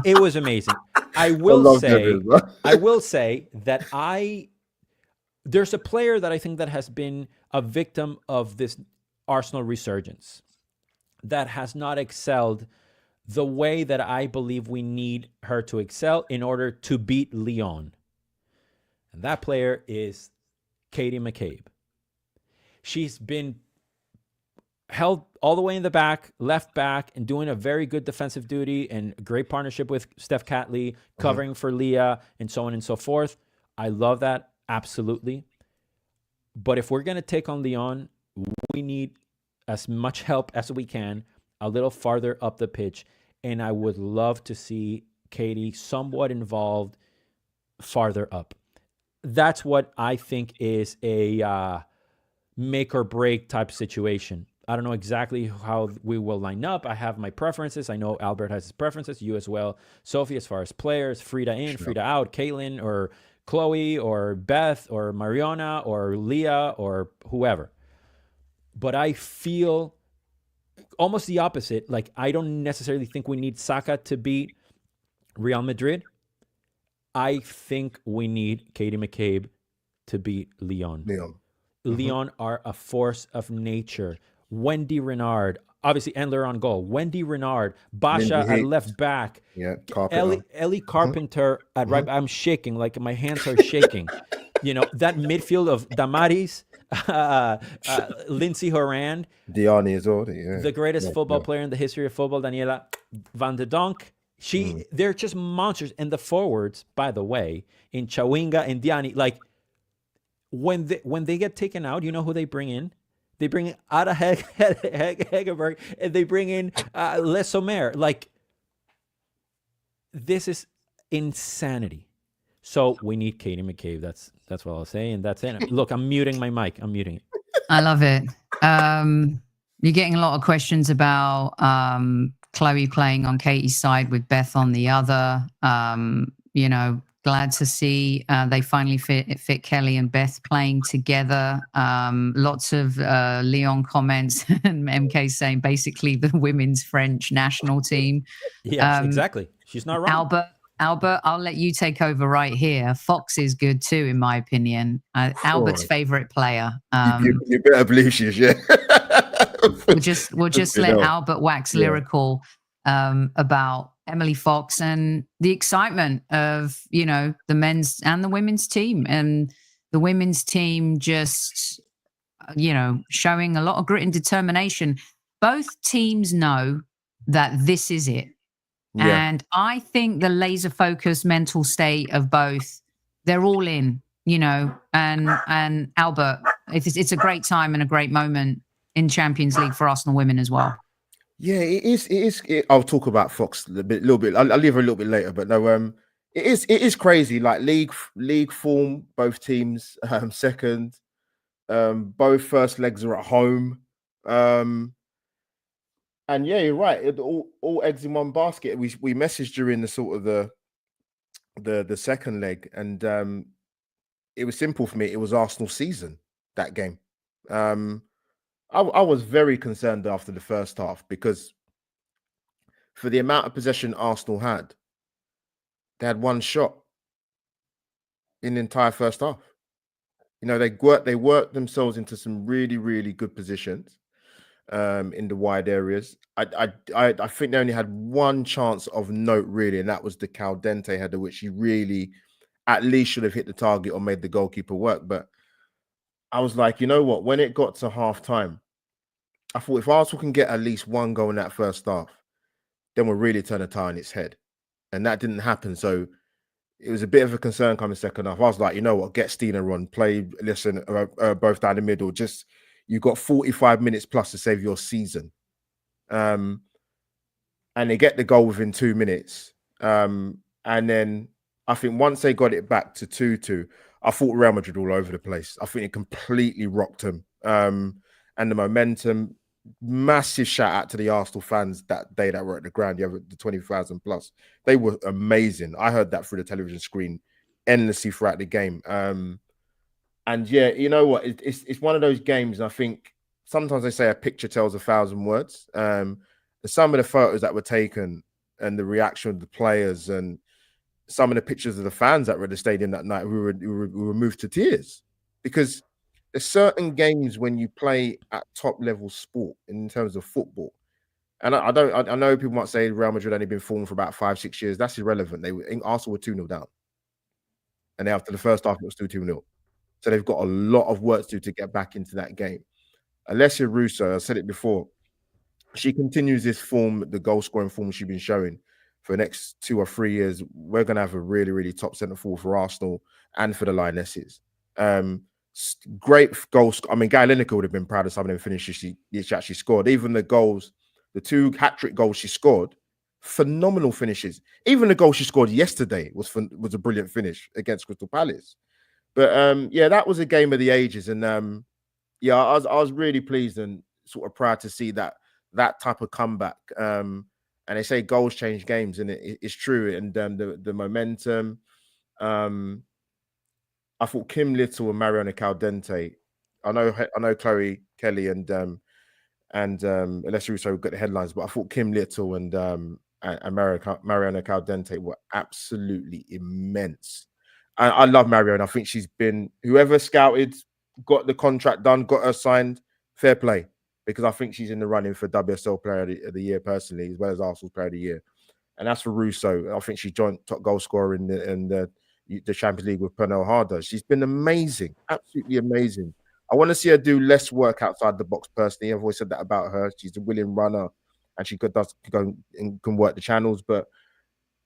It was amazing. I will say that there's a player that I think that has been a victim of this Arsenal resurgence, that has not excelled the way that I believe we need her to excel in order to beat Lyon. And that player is Katie McCabe. She's been held all the way in the back, left back, and doing a very good defensive duty and great partnership with Steph Catley, covering for Leah, and so on and so forth. I love that. Absolutely. But if we're going to take on Lyon, we need as much help as we can a little farther up the pitch. And I would love to see Katie somewhat involved farther up. That's what I think is a make or break type situation. I don't know exactly how we will line up. I have my preferences. I know Albert has his preferences. You as well, Sophie, as far as players, Frida in, Frida out, Caitlin or Chloe or Beth or Mariona or Leah or whoever. But I feel almost the opposite. Like, I don't necessarily think we need Saka to beat Real Madrid. I think we need Katie McCabe to beat Lyon. Lyon are a force of nature. Wendy Renard, obviously Endler on goal. Wendy Renard, Basha at left back. Yeah, Ellie Carpenter at right. I'm shaking, like my hands are shaking. You know, that midfield of Damaris, Lindsay Horan, Diani as well. Yeah. The greatest football player in the history of football, Daniela Van de Donk. They're just monsters. And the forwards, by the way, in Chawinga and Diani, like when they get taken out, you know who they bring in? They bring in Ada Hegerberg, and they bring in Les Sommer. Like, this is insanity. So we need Katie McCabe. That's what I'll say, and that's it. Look, I'm muting my mic. I'm muting it. I love it. You're getting a lot of questions about Chloe playing on Katie's side with Beth on the other. You know, glad to see they finally fit Kelly and Beth playing together. Lots of Leon comments and MK saying basically the women's French national team. Yes, exactly. She's not wrong. Albert, I'll let you take over right here. Fox is good too, in my opinion. Albert's favorite player. You better believe she is, yeah. We'll just let Albert wax lyrical about Emily Fox and the excitement of, you know, the men's and the women's team. And the women's team just, you know, showing a lot of grit and determination. Both teams know that this is it. Yeah. And I think the laser focused mental state of both, they're all in, you know, and Albert, it's a great time and a great moment in Champions League for Arsenal women as well. Yeah, it is. I'll talk about Fox a little bit. I'll leave her a little bit later, but no, it is crazy. Like league form, both teams second, both first legs are at home, and yeah, you're right. All eggs in one basket. We messaged during the sort of the second leg, and it was simple for me. It was Arsenal season, that game. I was very concerned after the first half because for the amount of possession Arsenal had, they had one shot in the entire first half. You know, they worked themselves into some really, really good positions. in the wide areas. I think they only had one chance of note really, and that was the Caldente header, which he really at least should have hit the target or made the goalkeeper work. But I was like, you know what? When it got to half time, I thought if Arsenal can get at least one goal in that first half, then we'll really turn the tie on its head. And that didn't happen. So it was a bit of a concern coming second half. I was like, you know what? Get Steiner on, play, listen, both down the middle. Just, you've got 45 minutes plus to save your season. And they get the goal within 2 minutes. And then I think once they got it back to 2-2, I thought Real Madrid all over the place. I think it completely rocked them. And the momentum, massive shout out to the Arsenal fans that day that were at the ground. You have the 20,000 plus. They were amazing. I heard that through the television screen endlessly throughout the game. And yeah, you know what? It's one of those games. And I think sometimes they say a picture tells 1,000 words. Some of the photos that were taken and the reaction of the players and some of the pictures of the fans that were at the stadium that night, we were moved to tears, because there's certain games when you play at top level sport in terms of football. And I know people might say Real Madrid only been formed for about 5-6 years. That's irrelevant. Arsenal were 2-0 down. And after the first half, it was 2-0. So they've got a lot of work to do to get back into that game. Alessia Russo, I said it before, she continues this form, the goal scoring form she's been showing for the next 2 or 3 years. We're going to have a really, really top centre forward for Arsenal and for the Lionesses. Great goals. I mean, Guy Lineker would have been proud of some of them finishes she actually scored. Even the goals, the 2 hat-trick goals she scored, phenomenal finishes. Even the goal she scored yesterday was a brilliant finish against Crystal Palace. But yeah, that was a game of the ages. And yeah, I was really pleased and sort of proud to see that type of comeback. And they say goals change games, and it's true. And the momentum. I thought Kim Little and Mariana Caldente. I know Chloe Kelly and Alessia Russo got the headlines, but I thought Kim Little and Mariana Caldente were absolutely immense. I love Mariana. I think she's been, whoever scouted, got the contract done, got her signed. Fair play, because I think she's in the running for WSL Player of the Year personally, as well as Arsenal's Player of the Year. And as for Russo, I think she joined top goal scorer in the Champions League with Pernell Harder. She's been amazing, absolutely amazing. I want to see her do less work outside the box personally. I've always said that about her. She's a willing runner, and she can work the channels. But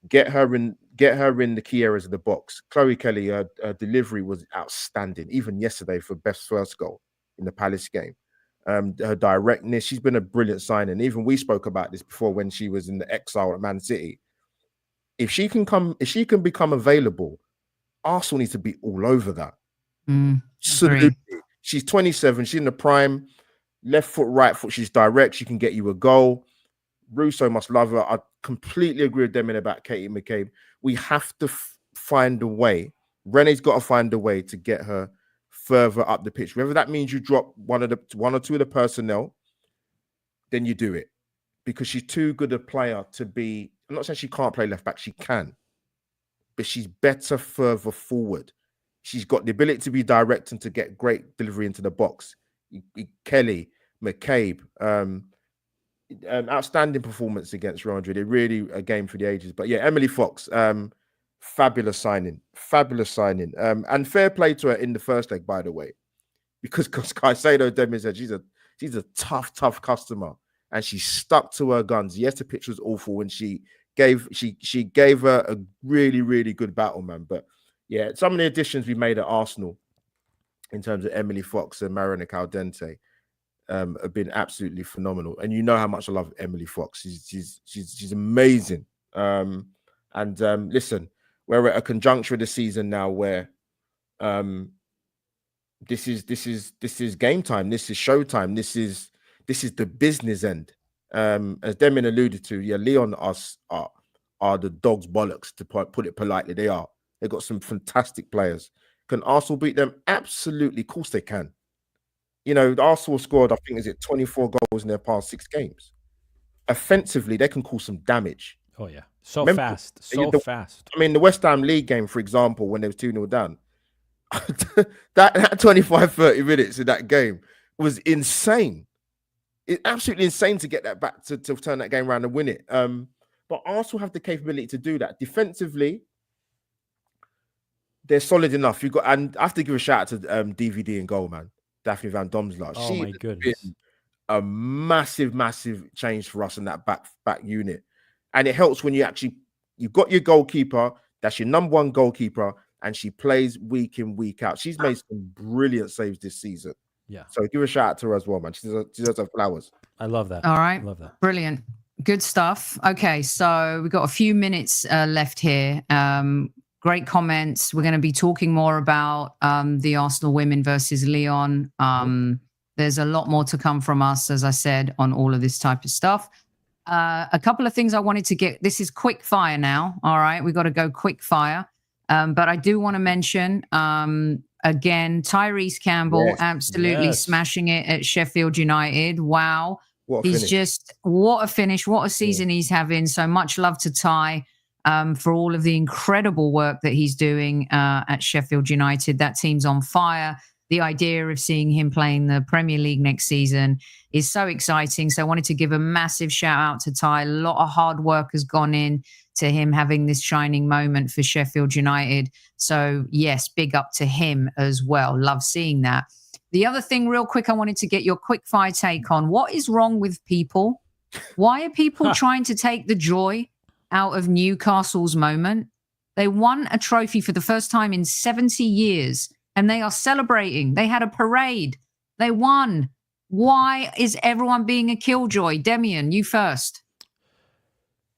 get her in the key areas of the box. Chloe Kelly, her delivery was outstanding, even yesterday for Beth's first goal in the Palace game. Her directness, she's been a brilliant signing. Even we spoke about this before when she was in the exile at Man City. If she can become available, Arsenal needs to be all over that. Absolutely. She's 27. She's in the prime. Left foot, right foot. She's direct. She can get you a goal. Russo must love her. I completely agree with Demian about Katie McCabe. We have to find a way. Rene's got to find a way to get her further up the pitch. Whether that means you drop one or two of the personnel, then you do it, because she's too good a player to be. I'm not saying she can't play left back. She can, but she's better further forward. She's got the ability to be direct and to get great delivery into the box. Kelly, McCabe, outstanding performance against Real Madrid. Really a game for the ages. But yeah, Emily Fox, fabulous signing. And fair play to her in the first leg, by the way, because Caicedo Demi said she's a tough customer, and she stuck to her guns. Yes, the pitch was awful, and she gave her a really, really good battle, man. But yeah, some of the additions we made at Arsenal in terms of Emily Fox and Mariana Caldente have been absolutely phenomenal. And you know how much I love Emily Fox. She's amazing. Listen, we're at a conjuncture of the season now where this is game time. This is showtime. This is the business end. As Demian alluded to, yeah, Leon are the dog's bollocks, to put it politely. They are. They've got some fantastic players. Can Arsenal beat them? Absolutely. Of course they can. You know, Arsenal scored, I think, 24 goals in their past 6 games. Offensively, they can cause some damage. Oh, yeah. So fast. I mean, the West Ham League game, for example, when they was 2-0 down, that 25, 30 minutes in that game was insane. it's absolutely insane to get that back to turn that game around and win it. But Arsenal have the capability to do that. Defensively, they're solid enough. You got, and I have to give a shout out to DVD and goal, man. Daphne Van Domselaar. Oh She my goodness. been a massive change for us in that back unit. And it helps when you've got your goalkeeper, that's your number one goalkeeper, and she plays week in, week out. She's made some brilliant saves this season. Yeah. So give a shout out to her as well, man. She deserves her flowers. I love that. All right. I love that. Brilliant. Good stuff. Okay, so we've got a few minutes left here. Great comments. We're going to be talking more about the Arsenal women versus Lyon. There's a lot more to come from us, as I said, on all of this type of stuff. A couple of things I wanted to get. This is quick fire now. All right, we've got to go quick fire. But I do want to mention, again, Tyrese Campbell absolutely smashing it at Sheffield United. Wow. He's just, what a finish, what a season he's having. So much love to Ty for all of the incredible work that he's doing at Sheffield United. That team's on fire. The idea of seeing him playing the Premier League next season is so exciting. So I wanted to give a massive shout out to Ty. A lot of hard work has gone in to him having this shining moment for Sheffield United. So yes, big up to him as well. Love seeing that. The other thing real quick, I wanted to get your quick fire take on. What is wrong with people? Why are people trying to take the joy out of Newcastle's moment? They won a trophy for the first time in 70 years and they are celebrating. They had a parade. They won. Why is everyone being a killjoy? Demian, you first.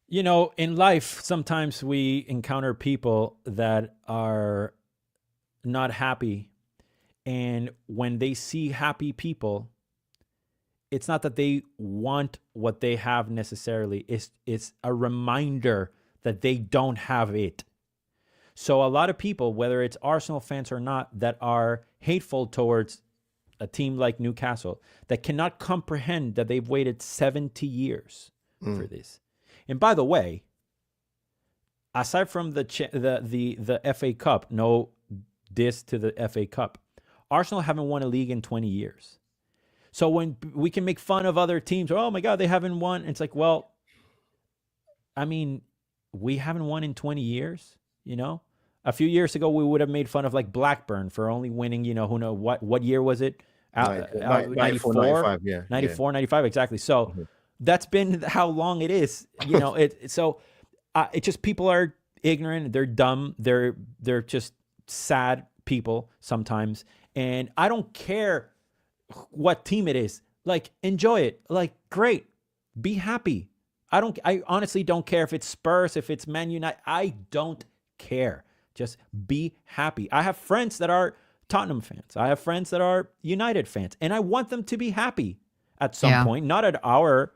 You know, in life, sometimes we encounter people that are not happy. And when they see happy people, it's not that they want what they have necessarily. It's a reminder that they don't have it. So a lot of people, whether it's Arsenal fans or not, that are hateful towards a team like Newcastle, that cannot comprehend that they've waited 70 years for this. And by the way, aside from the FA Cup, no diss to the FA Cup, Arsenal haven't won a league in 20 years. So when we can make fun of other teams, oh my God, they haven't won. It's like, well, I mean, we haven't won in 20 years, you know? A few years ago, we would have made fun of like Blackburn for only winning, you know, who knows what year was it? 94, 95, yeah. 94, 95, exactly. So that's been how long it is, you know. It's just people are ignorant, they're dumb, they're just sad people sometimes. And I don't care what team it is. Like, enjoy it. Like, great. Be happy. I honestly don't care if it's Spurs, if it's Man United. I don't care. Just be happy. I have friends that are Tottenham fans. I have friends that are United fans. And I want them to be happy at some point. Not at our,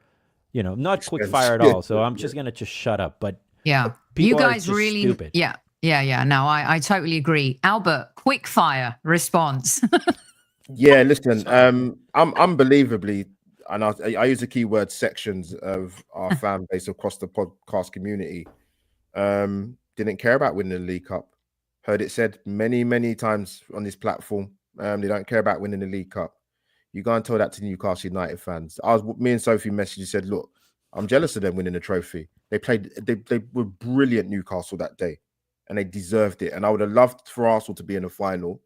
you know, not quick fire at all. So I'm just going to just shut up. But you guys are really stupid. Yeah. No, I totally agree. Albert, quick fire response. Yeah, listen, I'm unbelievably, and I use the keyword sections of our fan base across the podcast community, didn't care about winning the League Cup. Heard it said many times on this platform, they don't care about winning the League Cup. You go and tell that to Newcastle United fans. Me and Sophie messaged and said, look, I'm jealous of them winning the trophy. They were brilliant, Newcastle, that day. And they deserved it. And I would have loved for Arsenal to be in the final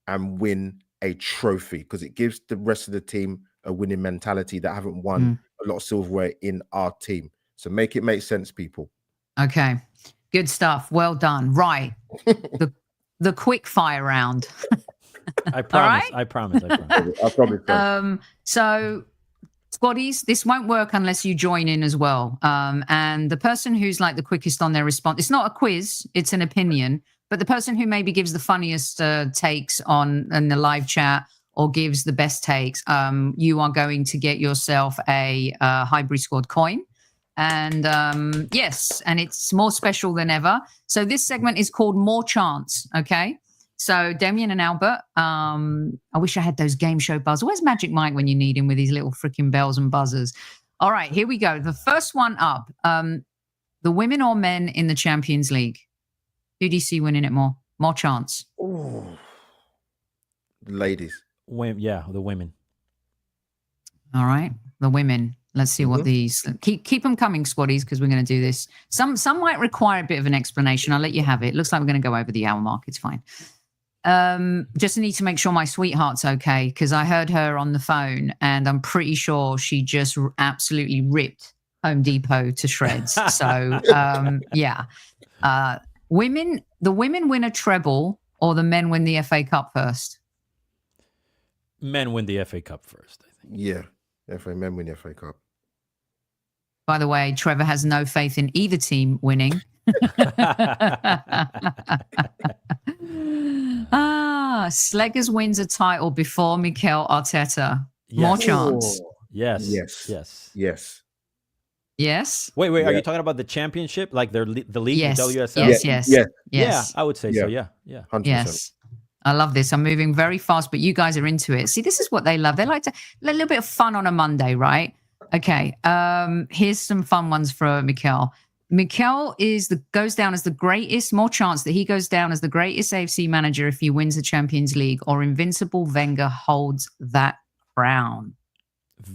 and win a trophy because it gives the rest of the team a winning mentality that haven't won a lot of silverware in our team. So make it make sense, people. Okay. Good stuff. Well done. Right. The quick fire round. I promise. Right? I promise. I promise. So Squaddies, this won't work unless you join in as well. And the person who's like the quickest on their response, it's not a quiz, it's an opinion, but the person who maybe gives the funniest takes in the live chat or gives the best takes, you are going to get yourself a Highbury Squad coin. And yes, and it's more special than ever. So this segment is called More Chance, okay? So Demian and Albert, I wish I had those game show buzzers. Where's Magic Mike when you need him with his little freaking bells and buzzers? All right, here we go. The first one up, the women or men in the Champions League? Who do you see winning it more? More chance? Ooh. Ladies. Yeah, the women. All right, the women. Let's see what Mhm. these keep them coming, squaddies, because we're going to do this. Some might require a bit of an explanation. I'll let you have it. Looks like we're going to go over the hour mark. It's fine. Just need to make sure my sweetheart's okay, because I heard her on the phone and I'm pretty sure she just absolutely ripped Home Depot to shreds. So yeah, the women win a treble, or the men win the FA Cup first? Men win the FA Cup first, I think. Yeah, FA men win the FA Cup. By the way, Trevor has no faith in either team winning. Sleggers wins a title before Mikel Arteta. Yes. More chance. Yes. Yes. Yes. Yes. Yes. Wait. Are Yeah. you talking about the championship, like the league, Yes. the WSL? Yes. Yes. Yeah. Yes. Yeah, I would say so. Yeah. 100%. Yes. I love this. I'm moving very fast, but you guys are into it. See, this is what they love. They like to a little bit of fun on a Monday, right? Okay. Here's some fun ones for Mikel. Mikel goes down as the greatest, more chance that he goes down as the greatest AFC manager if he wins the Champions League, or Invincible Wenger holds that crown.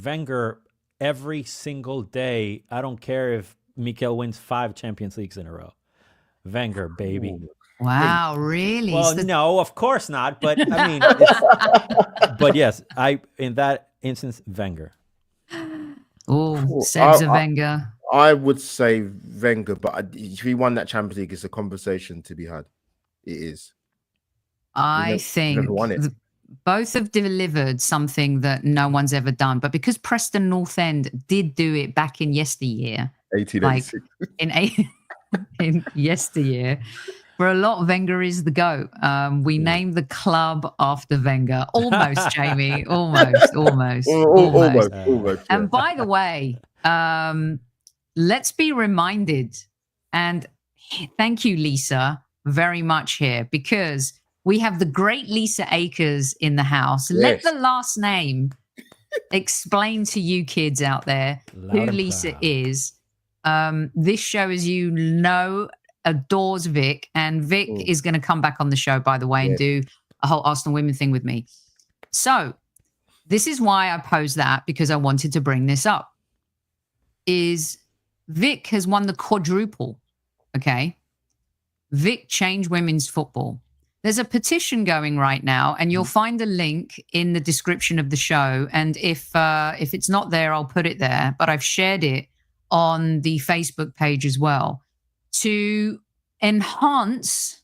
Wenger, every single day. I don't care if Mikel wins 5 Champions Leagues in a row. Wenger, baby. Ooh. Wow, really? Well, no, of course not. But I mean, but yes, in that instance, Wenger. Oh, Cool. Seb's a Wenger. I would say Wenger, but if he won that Champions League, it's a conversation to be had. It is. I think never won it. both have delivered something that no one's ever done. But because Preston North End did do it back in yesteryear, 1886. in yesteryear, for a lot, Wenger is the GOAT. We named the club after Wenger. Almost, Jamie. Almost. Almost. And by the way, let's be reminded, and thank you, Lisa, very much here, because we have the great Lisa AKERS in the house. Yes. Let the last name explain to you kids out there who Lisa is. This show, as you know, adores Vic, and Vic is going to come back on the show, by the way, and do a whole Arsenal women thing with me. So this is why I posed that, because I wanted to bring this up. Is Vic has won the quadruple, okay? Vic changed women's football. There's a petition going right now, and you'll find a link in the description of the show. And if it's not there, I'll put it there. But I've shared it on the Facebook page as well, to enhance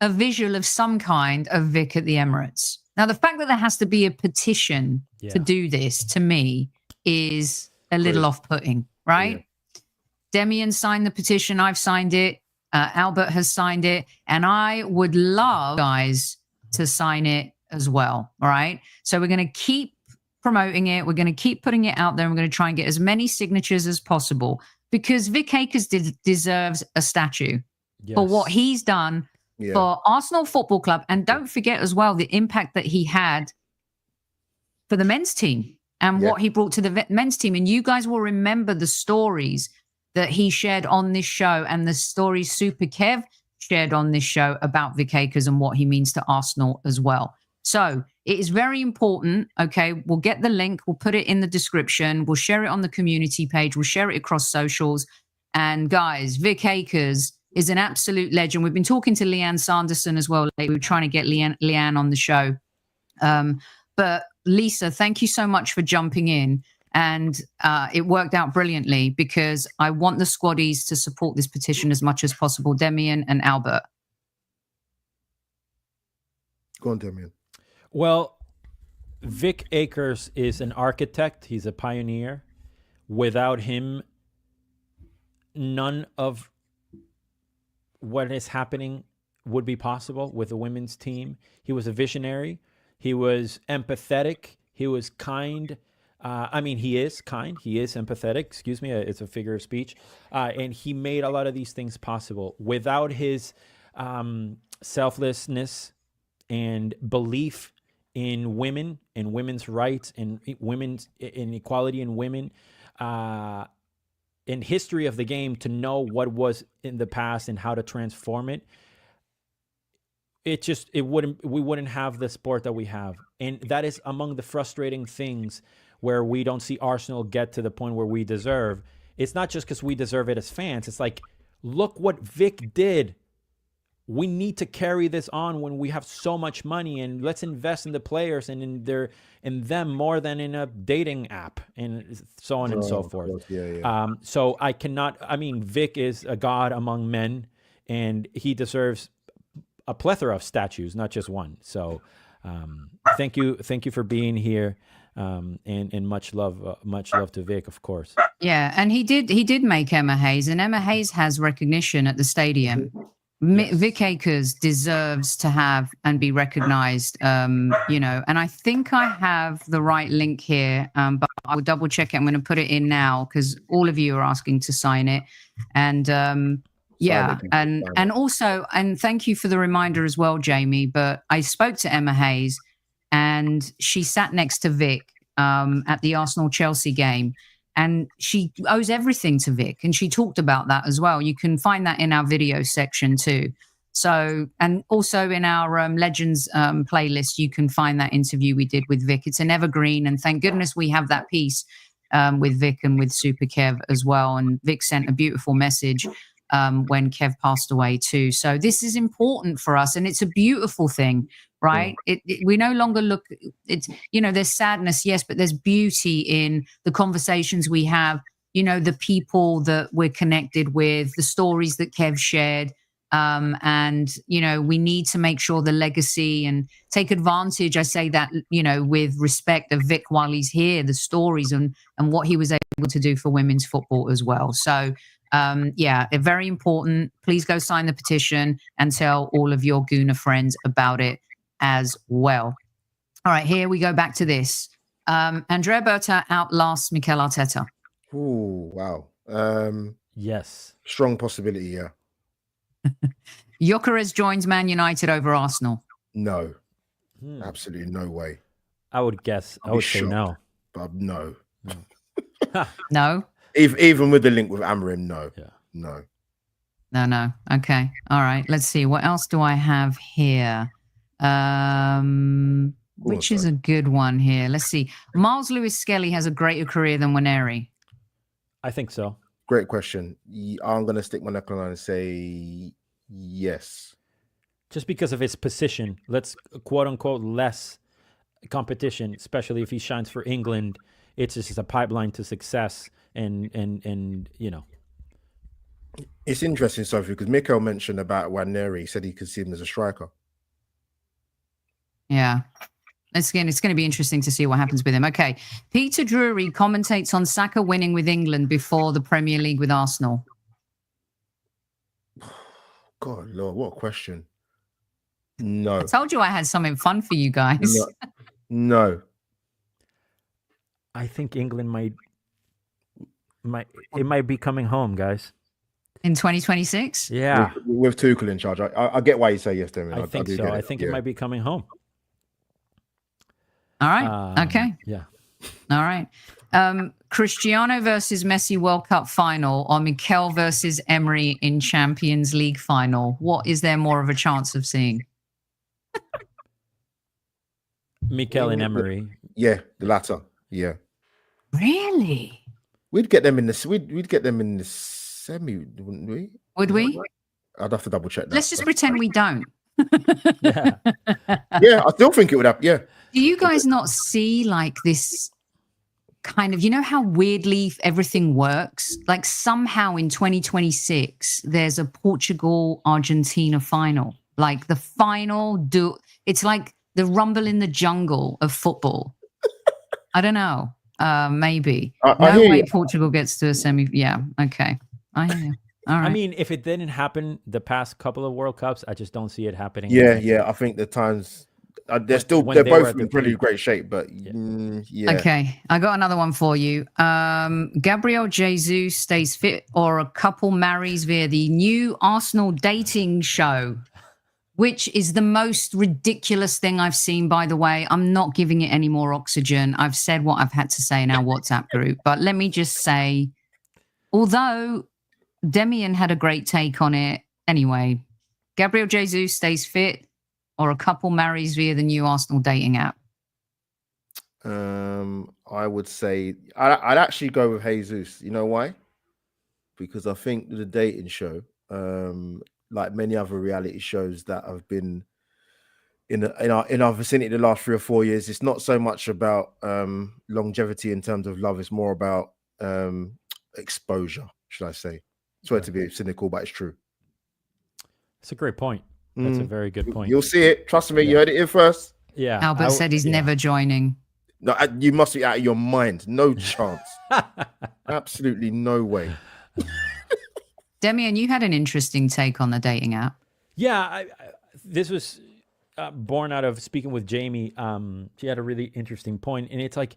a visual of some kind of Vic at the Emirates. Now, the fact that there has to be a petition to do this, to me, is a little off-putting, right? Yeah. Demian signed the petition. I've signed it. Albert has signed it. And I would love guys to sign it as well, all right? So we're going to keep promoting it. We're going to keep putting it out there. And we're going to try and get as many signatures as possible, because Vic AKERS deserves a statue for what he's done for Arsenal Football Club. And don't forget as well the impact that he had for the men's team and what he brought to the men's team. And you guys will remember the stories that he shared on this show, and the stories Super Kev shared on this show about Vic AKERS and what he means to Arsenal as well. So it is very important. Okay, we'll get the link. We'll put it in the description. We'll share it on the community page. We'll share it across socials. And guys, Vic AKERS is an absolute legend. We've been talking to Leanne Sanderson as well. We were trying to get Leanne on the show. But Lisa, thank you so much for jumping in. And it worked out brilliantly, because I want the squaddies to support this petition as much as possible. Demian and Albert. Go on, Demian. Well, Vic AKERS is an architect. He's a pioneer. Without him, none of what is happening would be possible with the women's team. He was a visionary. He was empathetic. He was kind. He is kind. He is empathetic. Excuse me. It's a figure of speech. And he made a lot of these things possible. Without his selflessness and belief in women and women's rights and women's inequality in women, in history of the game, to know what was in the past and how to transform it, we wouldn't have the sport that we have. And that is among the frustrating things where we don't see Arsenal get to the point where we deserve, it's not just because we deserve it as fans. It's like, look what Vic did. We need to carry this on when we have so much money, and let's invest in the players and in them more than in a dating app and so on and so forth. So Vic is a god among men, and he deserves a plethora of statues, not just one. So thank you for being here, and much love to Vic, of course. Yeah, and he did make Emma Hayes, and Emma Hayes has recognition at the stadium. Yes. Vic AKERS deserves to have and be recognized, and I think I have the right link here, but I'll double check it. I'm going to put it in now because all of you are asking to sign it. And and also, and thank you for the reminder as well, Jamie, but I spoke to Emma Hayes and she sat next to Vic at the Arsenal-Chelsea game. And she owes everything to Vic. And she talked about that as well. You can find that in our video section too. So, and also in our Legends playlist, you can find that interview we did with Vic. It's an evergreen. And thank goodness we have that piece with Vic and with Super Kev as well. And Vic sent a beautiful message when Kev passed away too. So this is important for us. And it's a beautiful thing. Right. We no longer look, it's, there's sadness, yes, but there's beauty in the conversations we have, the people that we're connected with, the stories that Kev shared. And, we need to make sure the legacy and take advantage. I say that, with respect of Vic while he's here, the stories and what he was able to do for women's football as well. So, they're very important. Please go sign the petition and tell all of your Gooner friends about it as well. All right, here we go back to this. Andrea Berta outlasts Mikel Arteta. Oh, wow. Yes. Strong possibility, yeah. Gyökeres joins Man United over Arsenal. No. Absolutely no way. I would say no. But no. No? Even with the link with Amorim, no. Yeah. No. No. Okay. All right. Let's see. What else do I have here? Which is a good one here. Let's see. Miles Lewis Skelly has a greater career than Waneri. I think so. Great question. I'm going to stick my neck on and say yes. Just because of his position, let's quote unquote less competition, especially if he shines for England. It's just a pipeline to success, and It's interesting, Sophie, because Mikel mentioned about Waneri. He said he could see him as a striker. Yeah. It's going to be interesting to see what happens with him. Okay. Peter Drury commentates on Saka winning with England before the Premier League with Arsenal. God, Lord, what a question. No. I told you I had something fun for you guys. No. I think England might be coming home, guys. In 2026? Yeah. With Tuchel in charge. I get why you say yes, Demian. I think so. I think it might be coming home. All right. Okay. Yeah. All right. Cristiano versus Messi World Cup final, or Mikel versus Emery in Champions League final. What is there more of a chance of seeing? Mikel and Emery. Yeah, the latter. Yeah. Really? We'd get them in the semi, wouldn't we? Would we? I'd have to double check that. Let's just pretend we don't. Yeah. Yeah, I still think it would happen. Yeah. Do you guys not see like this kind of, how weirdly everything works? Like somehow in 2026, there's a Portugal-Argentina final. Like the final, it's like the rumble in the jungle of football. I don't know. Maybe. No way Portugal gets to a semi. Yeah. Okay. I hear you. All right. I mean, if it didn't happen the past couple of World Cups, I just don't see it happening. Yeah. I think the times they're both in pretty great shape, but yeah. Okay, I got another one for you. Gabriel Jesus stays fit, or a couple marries via the new Arsenal dating show, which is the most ridiculous thing I've seen, by the way. I'm not giving it any more oxygen. I've said what I've had to say in our WhatsApp group, but let me just say, although Demian had a great take on it, anyway, Gabriel Jesus stays fit, or a couple marries via the new Arsenal dating app. I would say I'd actually go with Jesus. You know why? Because I think the dating show, like many other reality shows that have been in our vicinity the last 3 or 4 years, it's not so much about longevity in terms of love. It's more about exposure, should I say? Sorry to be cynical, but it's true. That's a great point. That's a very good point. You'll see it. Trust me, you heard it here first. Yeah. Albert said he's never joining. No, you must be out of your mind. No chance. Absolutely no way. Demian, you had an interesting take on the dating app. Yeah, this was born out of speaking with Jamie. She had a really interesting point, and it's like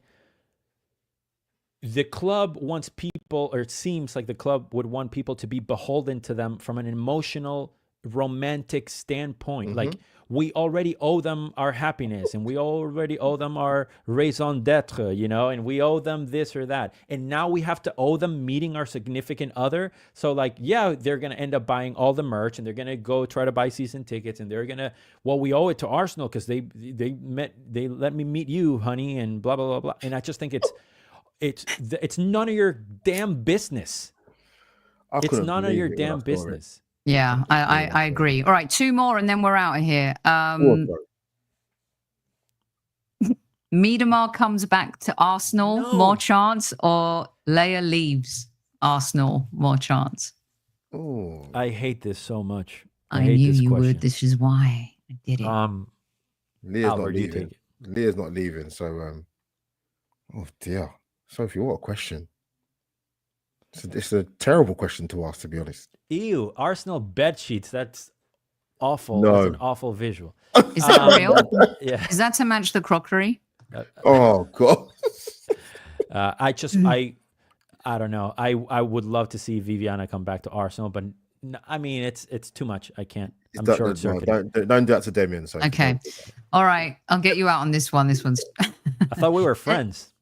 the club wants people, or it seems like the club would want people to be beholden to them from an emotional, romantic standpoint. Like, we already owe them our happiness, and we already owe them our raison d'etre, you know, and we owe them this or that. And now we have to owe them meeting our significant other. So, like, yeah, they're going to end up buying all the merch, and they're going to go try to buy season tickets, and they're going to, well, we owe it to Arsenal because they let me meet you, honey, and blah, blah, blah, blah. And I just think it's none of your damn business. It's none of your damn business. Yeah, I agree. All right, 2 more and then we're out of here. Miedemar comes back to Arsenal, more chance, or Leia leaves Arsenal, more chance? Oh, I hate this so much. I knew you would. This is why I did it. Leah's Albert, not leaving. Leah's not leaving. So, oh dear, Sophie, what a question. It's a terrible question to ask, to be honest. Ew, Arsenal bed sheets. That's awful. No. That's an awful visual. Is that real? Yeah. Is that to match the crockery? Oh God. I don't know. I would love to see Viviana come back to Arsenal, but I mean, it's too much. I can't. I'm short circuiting. Don't do that to Demian. So Okay. All right. I'll get you out on this one. This one's. I thought we were friends.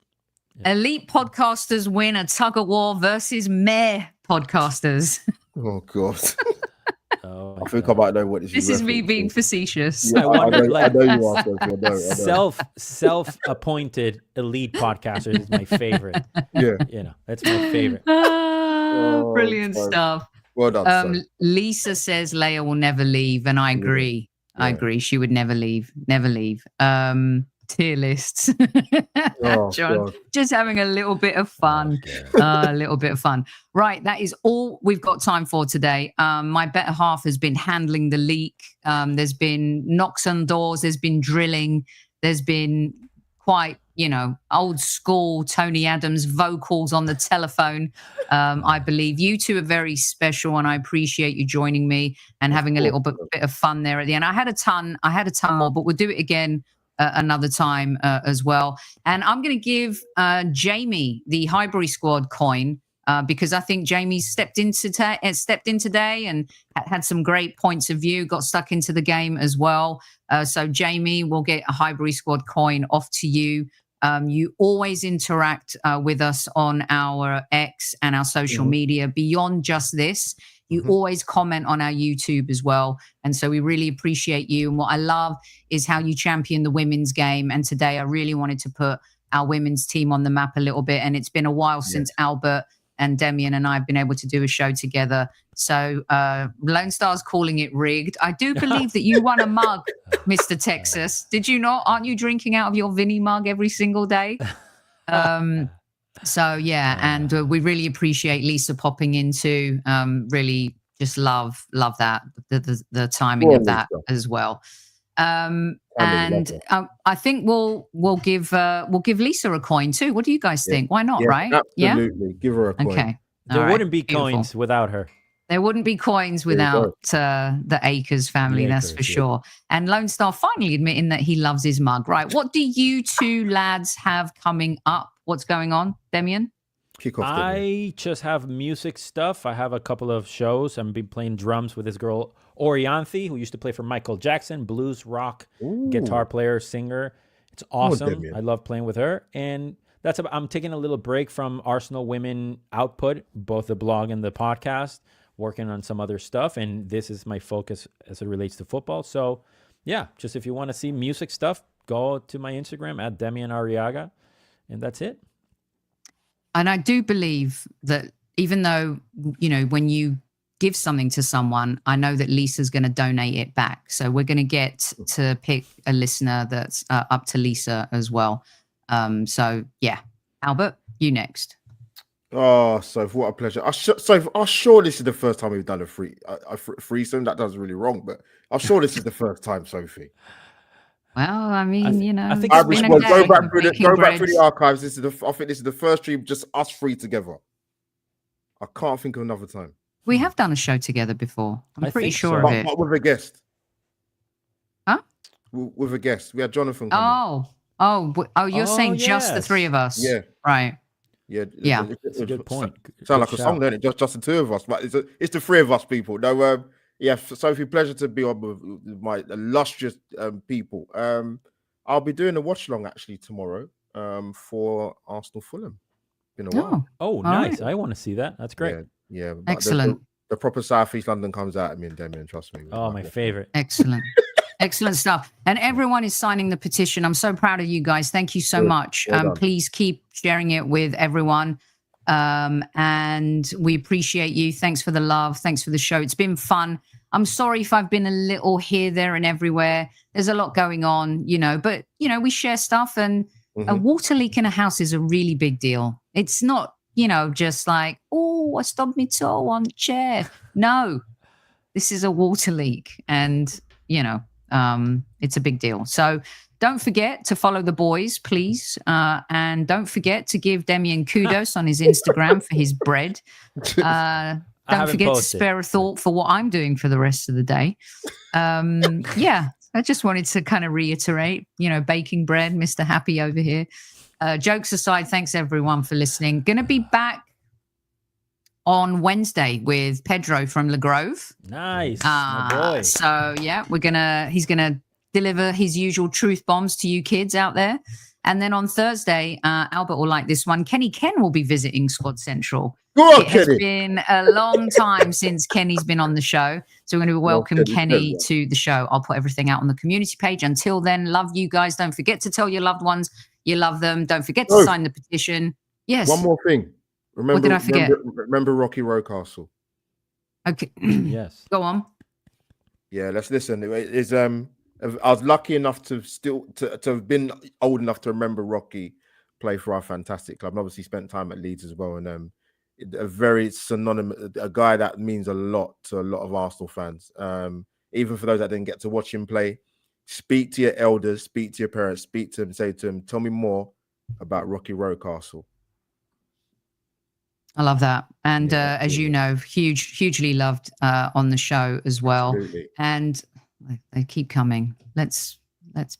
Elite podcasters win a tug of war versus meh podcasters. Oh God. Oh, I think I might know what this is me being facetious. Yeah, I wonder, I know you are. Sophie, I know. Self-appointed elite podcaster is my favorite. Yeah. You know, that's my favorite. Brilliant stuff. Well done. Lisa says Leia will never leave, and I agree. I agree. She would never leave. Never leave. Tier lists. John, God. just having a little bit of fun. A little bit of fun. Right, that is all we've got time for today. My better half has been handling the leak. There's been knocks on doors. There's been drilling. There's been quite, old school Tony Adams vocals on the telephone. I believe you two are very special, and I appreciate you joining me and having a little bit of fun there at the end. I had a ton more, but we'll do it again another time as well. And I'm going to give Jamie the Highbury Squad coin because I think Jamie stepped in today and had some great points of view, got stuck into the game as well. So Jamie, we'll get a Highbury Squad coin off to you. You always interact with us on our X and our social media beyond just this. You always comment on our YouTube as well. And so we really appreciate you. And what I love is how you champion the women's game. And today I really wanted to put our women's team on the map a little bit. And it's been a while since Albert and Demian and I have been able to do a show together. So Lone Star's calling it rigged. I do believe that you won a mug, Mr. Texas. Did you not? Aren't you drinking out of your Vinny mug every single day? So, yeah, and we really appreciate Lisa popping into, really just love that, the timing of that as well. And I think we'll give Lisa a coin too. What do you guys think? Why not, right? Absolutely. Yeah? Give her a coin. Okay. There wouldn't be coins without her. There wouldn't be coins without the AKERS family, that's for sure. And Lone Star finally admitting that he loves his mug. Right. What do you two lads have coming up? What's going on, Demian? Kick off. I just have music stuff. I have a couple of shows. I'm been playing drums with this girl, Orianthi, who used to play for Michael Jackson, blues, rock, guitar player, singer. It's awesome. I love playing with her. And I'm taking a little break from Arsenal women output, both the blog and the podcast, working on some other stuff. And this is my focus as it relates to football. So yeah, just if you want to see music stuff, go to my Instagram at Demian Arriaga, and that's it. And I do believe that even though, you know, when you give something to someone, I know that Lisa's going to donate it back. So we're going to get to pick a listener that's up to Lisa as well. So yeah, Albert, you next. Oh, Soph, what a pleasure. Soph, I'm sure this is the first time we've done a threesome. That does really wrong, but I'm sure this is the first time, Sophie. Well, I mean, you know, I think Go back through the archives. I think this is the first stream, just us three together. I can't think of another time. We have done a show together before. I'm pretty sure so. of it. But with a guest. Huh? With a guest. We had Jonathan coming. You're saying just the three of us? Yeah. Right. Yeah. That's a good point. Sound like a song, don't it? Just the two of us. But it's the three of us, people. No, yeah, Sophie, pleasure to be on with my illustrious people. I'll be doing a watch along actually tomorrow for Arsenal Fulham. Been a while. Oh, nice. Right. I want to see that. That's great. Yeah. Excellent. The proper South East London comes out at me and Demian, trust me. Oh, my favorite. Excellent. Excellent stuff. And everyone is signing the petition. I'm so proud of you guys. Thank you so much. Please keep sharing it with everyone. And we appreciate you. Thanks for the love. Thanks for the show. It's been fun. I'm sorry if I've been a little here, there, and everywhere. There's a lot going on, you know, but, you know, we share stuff, and a water leak in a house is a really big deal. It's not, you know, just like, oh, I stubbed my toe on the chair. No, this is a water leak, and, you know, it's a big deal. So don't forget to follow the boys, please. And don't forget to give Demian kudos on his Instagram for his bread. Don't forget to spare a thought for what I'm doing for the rest of the day. Yeah, I just wanted to kind of reiterate, you know, baking bread, Mr. Happy over here. Jokes aside, thanks everyone for listening. Going to be back on Wednesday with Pedro from Le Grove. Nice. My boy. So yeah, he's gonna deliver his usual truth bombs to you kids out there. And then on Thursday, Albert will like this one. Kenny Ken will be visiting Squad Central. It has been a long time since Kenny's been on the show. So we're going to welcome Kenny to the show. I'll put everything out on the community page. Until then, love you guys. Don't forget to tell your loved ones you love them. Don't forget to sign the petition. Yes. One more thing. Remember, what did I forget? Remember Rocky Rocastle. Okay. Yes. Go on. Yeah, let's listen. I was lucky enough to have been old enough to remember Rocky play for our fantastic club, and obviously spent time at Leeds as well. And a very synonymous, a guy that means a lot to a lot of Arsenal fans. Even for those that didn't get to watch him play, speak to your elders, speak to your parents, speak to them, say to them, tell me more about Rocky Rocastle. I love that. And as you know, hugely loved on the show as well. Absolutely. And they keep coming. Let's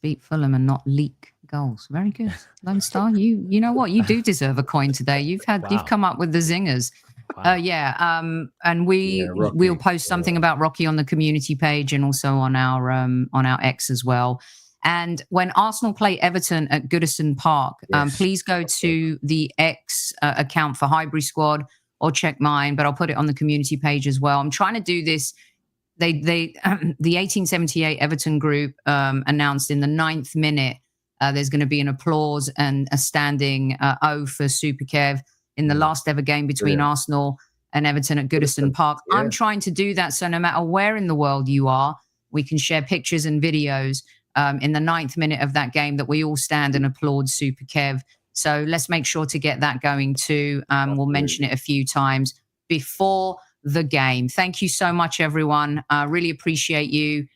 beat Fulham and not leak goals. Very good. Lone Star, you know what? You do deserve a coin today. You've come up with the zingers. Wow. And we'll post something about Rocky on the community page and also on our X as well. And when Arsenal play Everton at Goodison Park, please go to the X account for Highbury Squad or check mine, but I'll put it on the community page as well. I'm trying to do this. The 1878 Everton group announced in the 9th minute there's going to be an applause and a standing O for Super Kev in the last ever game between Arsenal and Everton at Goodison Park. Yeah. I'm trying to do that so no matter where in the world you are, we can share pictures and videos in the 9th minute of that game that we all stand and applaud Super Kev. So let's make sure to get that going too. We'll mention it a few times before the game. Thank you so much, everyone. Really appreciate you.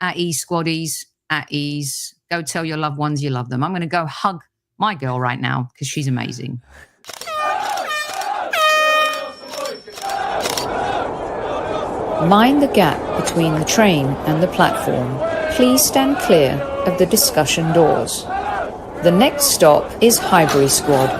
At ease, squaddies, at ease. Go tell your loved ones you love them. I'm going to go hug my girl right now because she's amazing. Mind the gap between the train and the platform. Please stand clear of the discussion doors. The next stop is Highbury Squad.